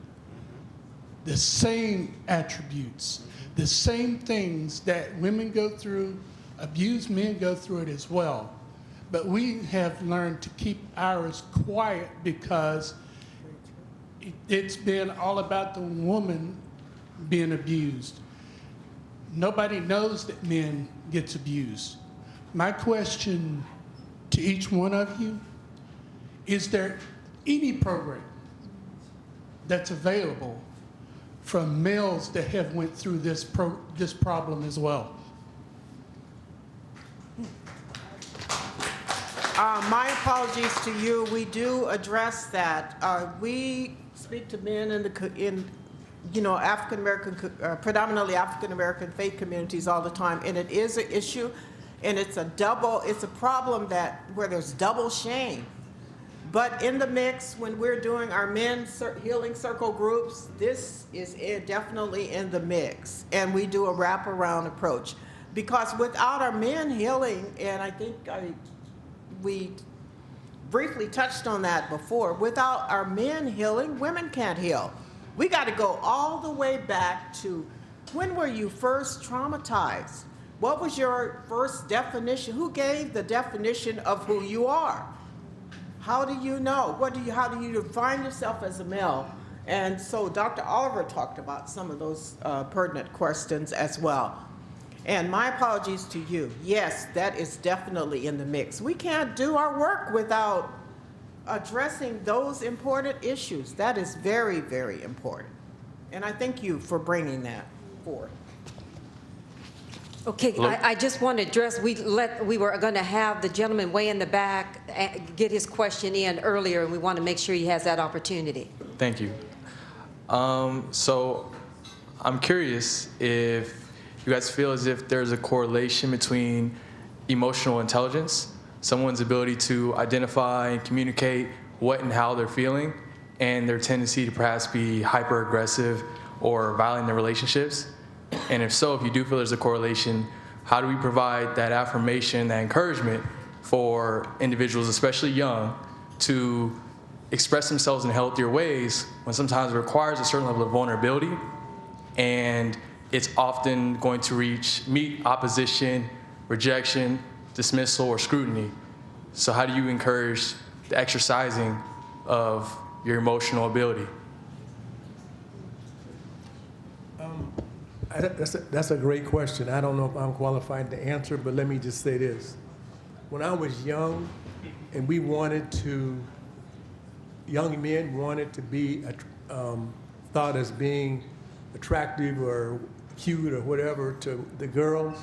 The same attributes, the same things that women go through, abused men go through it as well. But we have learned to keep ours quiet because it's been all about the woman being abused. nobody knows that men gets abused. My question to each one of you, is there any program that's available from males that have went through this problem as well? My apologies to you. We do address that. We speak to men in African American, predominantly African American faith communities all the time, and it is an issue, and it's a problem where there's double shame. But in the mix, when we're doing our men's healing circle groups, this is definitely in the mix, and we do a wraparound approach. Because without our men healing, and I think we briefly touched on that before, without our men healing, women can't heal. We got to go all the way back to when were you first traumatized? What was your first definition? Who gave the definition of who you are? How do you know? How do you define yourself as a male? And so Dr. Oliver talked about some of those pertinent questions as well. And my apologies to you. Yes, that is definitely in the mix. We can't do our work without addressing those important issues. That is very, very important. And I thank you for bringing that forward. Okay, I just want to address, we were going to have the gentleman way in the back get his question in earlier, and we want to make sure he has that opportunity. Thank you. So I'm curious if you guys feel as if there's a correlation between emotional intelligence, someone's ability to identify and communicate what and how they're feeling, and their tendency to perhaps be hyper-aggressive or violent in their relationships. And if so, if you do feel there's a correlation, how do we provide that affirmation, that encouragement for individuals, especially young, to express themselves in healthier ways when sometimes it requires a certain level of vulnerability, and it's often going to meet opposition, rejection, dismissal, or scrutiny. So how do you encourage the exercising of your emotional ability? That's a great question. I don't know if I'm qualified to answer, but let me just say this. When I was young, and young men wanted to be thought as being attractive or cute or whatever to the girls,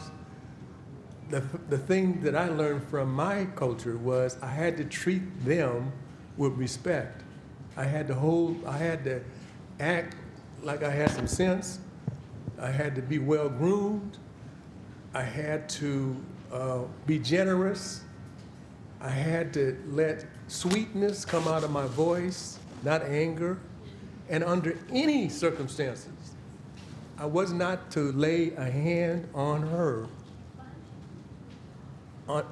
the thing that I learned from my culture was I had to treat them with respect. I had to act like I had some sense. I had to be well groomed. I had to be generous. I had to let sweetness come out of my voice, not anger. And under any circumstances, I was not to lay a hand on her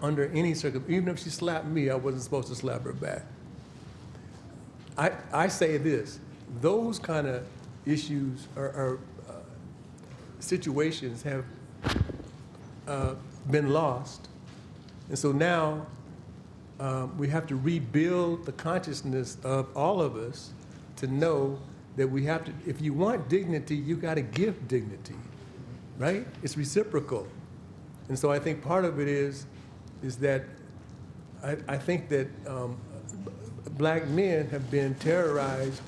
under any circumstance. Even if she slapped me, I wasn't supposed to slap her back. I say this, those kind of issues are situations have been lost. And so now we have to rebuild the consciousness of all of us to know that we have to, if you want dignity, you got to give dignity, right? It's reciprocal. And so I think part of it is that I think that black men have been terrorized,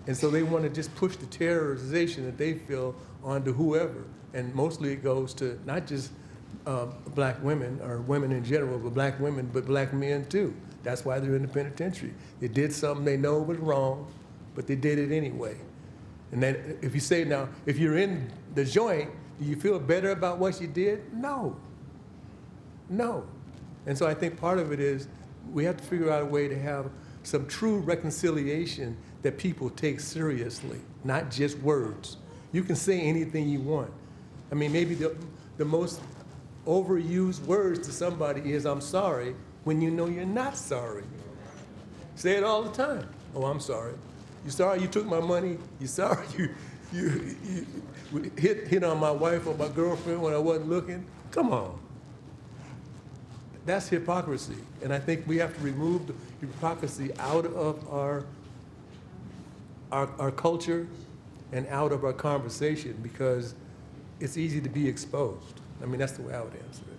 and so they want to just push the terrorization that they feel onto whoever. And mostly it goes to not just black women or women in general, but black women, but black men too. That's why they're in the penitentiary. They did something they know was wrong, but they did it anyway. And then if you say now, if you're in the joint, do you feel better about what you did? No. No. And so I think part of it is we have to figure out a way to have some true reconciliation that people take seriously, not just words. You can say anything you want. I mean, maybe the most overused words to somebody is, I'm sorry, when you know you're not sorry. Say it all the time. Oh, I'm sorry. You sorry you took my money? You sorry you hit on my wife or my girlfriend when I wasn't looking? Come on. That's hypocrisy. And I think we have to remove the hypocrisy out of our culture and out of our conversation, because it's easy to be exposed. I mean, that's the way I would answer it.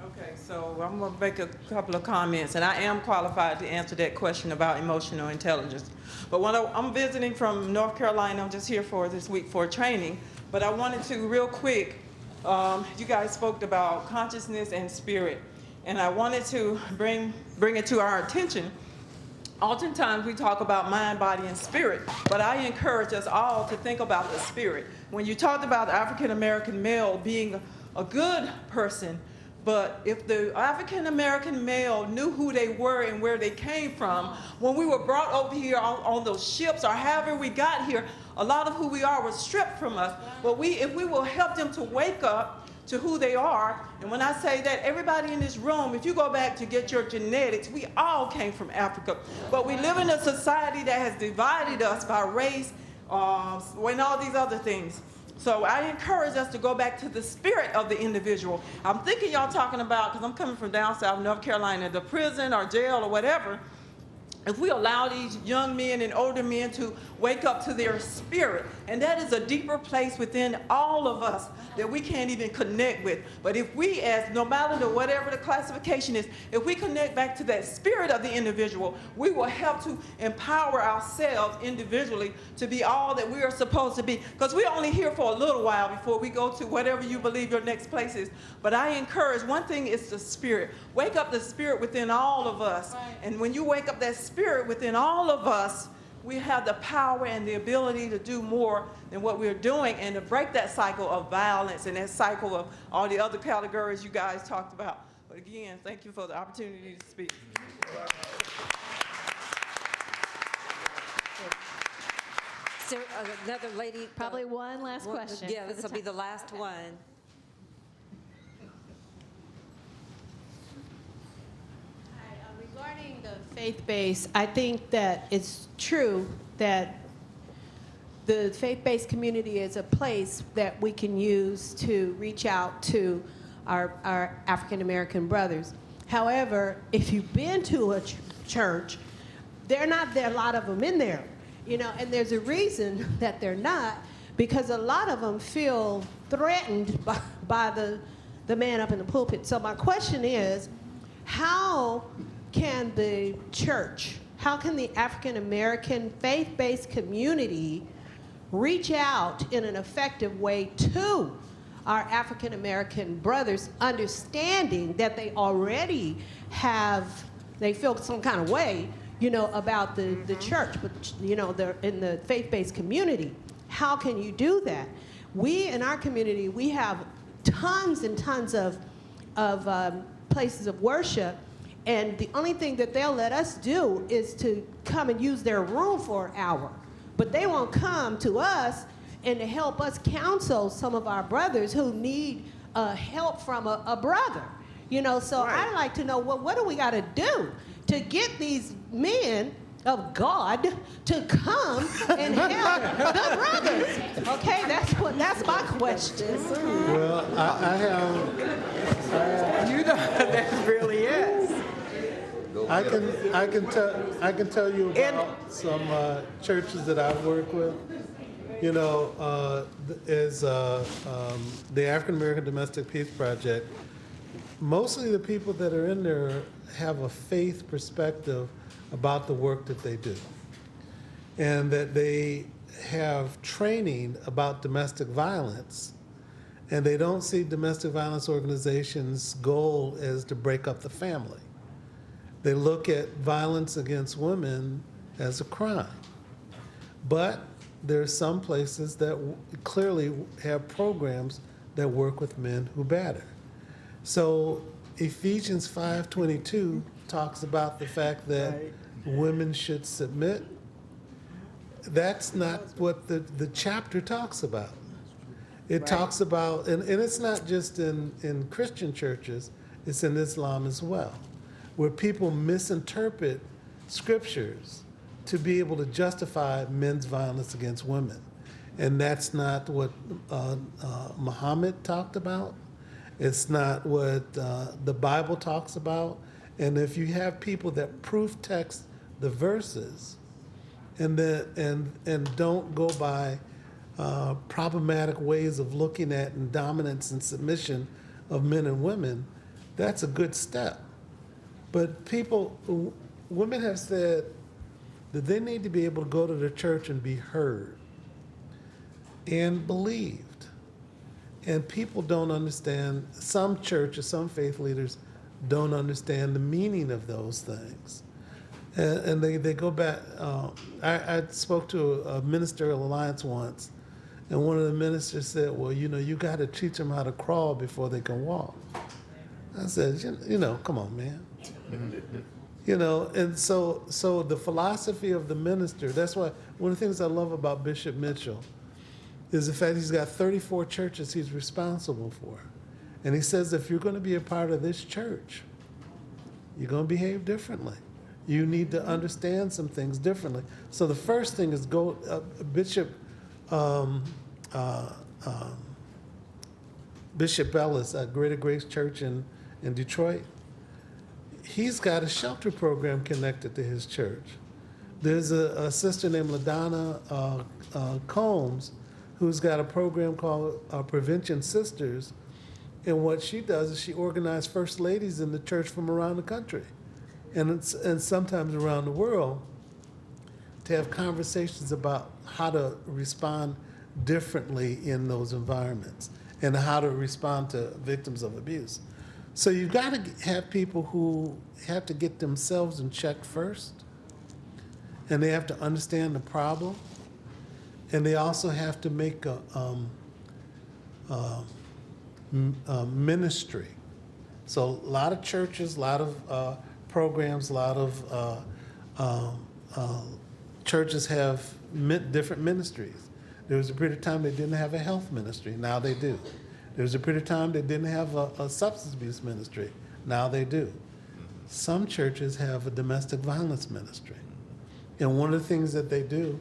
Okay, so I'm going to make a couple of comments, and I am qualified to answer that question about emotional intelligence. But when I'm visiting from North Carolina, I'm just here for this week for training, but I wanted to real quick, you guys spoke about consciousness and spirit, and I wanted to bring it to our attention. Oftentimes we talk about mind, body, and spirit, but I encourage us all to think about the spirit. When you talked about the African-American male being a good person, but if the African-American male knew who they were and where they came from, when we were brought over here on those ships or however we got here, a lot of who we are was stripped from us. But if we will help them to wake up to who they are, and when I say that, everybody in this room, if you go back to get your genetics, we all came from Africa. But we live in a society that has divided us by race and all these other things. So I encourage us to go back to the spirit of the individual. I'm thinking y'all talking about, because I'm coming from down south North Carolina, the prison or jail or whatever. If we allow these young men and older men to wake up to their spirit, and that is a deeper place within all of us that we can't even connect with. But if we, as no matter whatever the classification is, if we connect back to that spirit of the individual, we will help to empower ourselves individually to be all that we are supposed to be. Because we're only here for a little while before we go to whatever you believe your next place is. But I encourage, one thing is the spirit. Wake up the spirit within all of us. Right. And when you wake up that spirit within all of us, we have the power and the ability to do more than what we're doing and to break that cycle of violence and that cycle of all the other categories you guys talked about. But again, thank you for the opportunity to speak. So, another lady. Probably one last question. Yeah, this will be the last one. Regarding the faith base, I think that it's true that the faith-based community is a place that we can use to reach out to our African-American brothers. However, if you've been to a church, there are a lot of them in there, you know, and there's a reason that they're not, because a lot of them feel threatened by the man up in the pulpit. So my question is, how can the church, how can the African-American faith-based community reach out in an effective way to our African-American brothers, understanding that they already they feel some kind of way, you know, about the church, but, you know, they're in the faith-based community. How can you do that? We, in our community, we have tons and tons of places of worship, and the only thing that they'll let us do is to come and use their room for an hour. But they won't come to us and to help us counsel some of our brothers who need help from a brother. You know, so I'd like to know, well, what do we got to do to get these men of God to come and help the brothers? Okay, that's my question. Well, I have. You know, that really is. I can tell you about some churches that I've worked with. You know, as the African American Domestic Peace Project, mostly the people that are in there have a faith perspective about the work that they do, and that they have training about domestic violence, and they don't see domestic violence organizations' goal as to break up the family. They look at violence against women as a crime. But there are some places that clearly have programs that work with men who batter. So Ephesians 5:22 talks about the fact that women should submit. That's not what the chapter talks about. It talks about, and it's not just in Christian churches, it's in Islam as well, where people misinterpret scriptures to be able to justify men's violence against women. And that's not what Muhammad talked about. It's not what the Bible talks about. And if you have people that proof text the verses and don't go by problematic ways of looking at and dominance and submission of men and women, that's a good step. But women have said that they need to be able to go to the church and be heard and believed. And people don't understand, some churches, some faith leaders don't understand the meaning of those things. And they go back. I spoke to a ministerial alliance once, and one of the ministers said, well, you got to teach them how to crawl before they can walk. I said, come on, man. And so the philosophy of the minister, that's why one of the things I love about Bishop Mitchell is the fact he's got 34 churches he's responsible for. And he says, if you're going to be a part of this church, you're going to behave differently. You need to understand some things differently. So the first thing is Bishop Ellis at Greater Grace Church in Detroit. He's got a shelter program connected to his church. There's a sister named LaDonna Combs who's got a program called Prevention Sisters. And what she does is she organizes first ladies in the church from around the country and sometimes around the world to have conversations about how to respond differently in those environments and how to respond to victims of abuse. So you've got to have people who have to get themselves in check first, and they have to understand the problem, and they also have to make a ministry. So a lot of churches, a lot of programs, a lot of churches have different ministries. There was a period of time they didn't have a health ministry. Now they do. There was a period of time they didn't have a substance abuse ministry. Now they do. Some churches have a domestic violence ministry. And one of the things that they do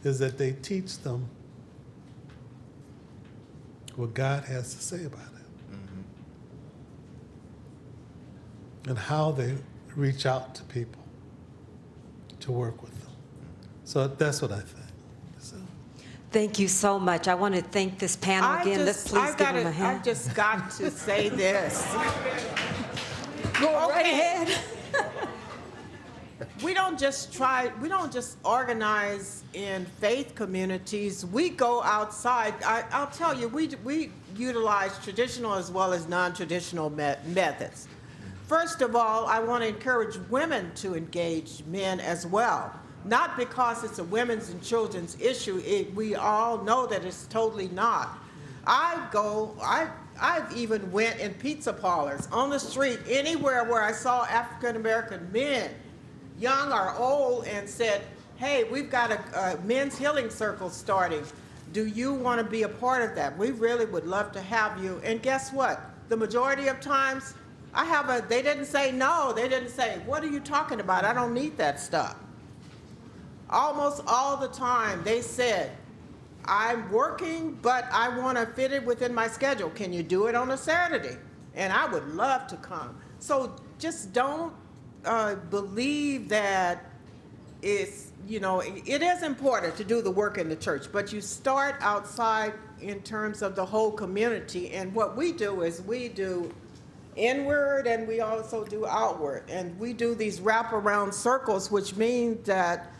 is that they teach them what God has to say about it. And how they reach out to people to work with them. So that's what I think. Thank you so much. I want to thank this panel again. Let's please give them a hand. I've just got to say this. Go right ahead. We don't just organize in faith communities. We go outside. I'll tell you, we utilize traditional as well as non-traditional methods. First of all, I want to encourage women to engage men as well. Not because it's a women's and children's issue. We all know that it's totally not. I've even went in pizza parlors, on the street, anywhere where I saw African American men, young or old, and said, hey, we've got a men's healing circle starting. Do you want to be a part of that? We really would love to have you. And guess what? The majority of times, they didn't say no. They didn't say, what are you talking about? I don't need that stuff. Almost all the time, they said, I'm working, but I want to fit it within my schedule. Can you do it on a Saturday? And I would love to come. So just don't believe that it is important to do the work in the church, but you start outside in terms of the whole community. And what we do is we do inward and we also do outward. And we do these wraparound circles, which means that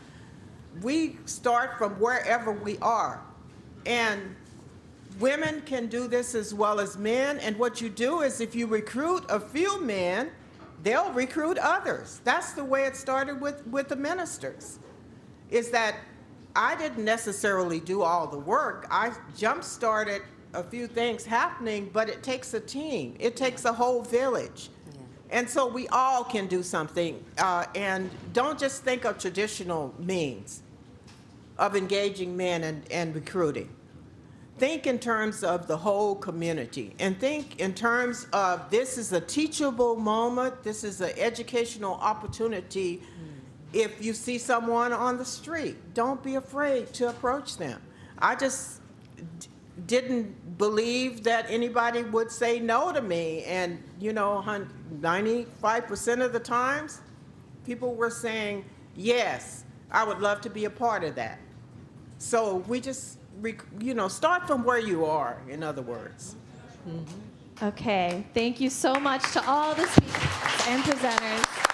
we start from wherever we are. And women can do this as well as men. And what you do is if you recruit a few men, they'll recruit others. That's the way it started with the ministers, is that I didn't necessarily do all the work. I jump-started a few things happening, but it takes a team. It takes a whole village. And so we all can do something, and don't just think of traditional means of engaging men and recruiting. Think in terms of the whole community, and think in terms of this is a teachable moment, this is an educational opportunity. If you see someone on the street, don't be afraid to approach them. I just didn't believe that anybody would say no to me. And 95% of the times, people were saying, Yes, I would love to be a part of that. So we just, start from where you are, in other words. Okay, thank you so much to all the speakers and presenters.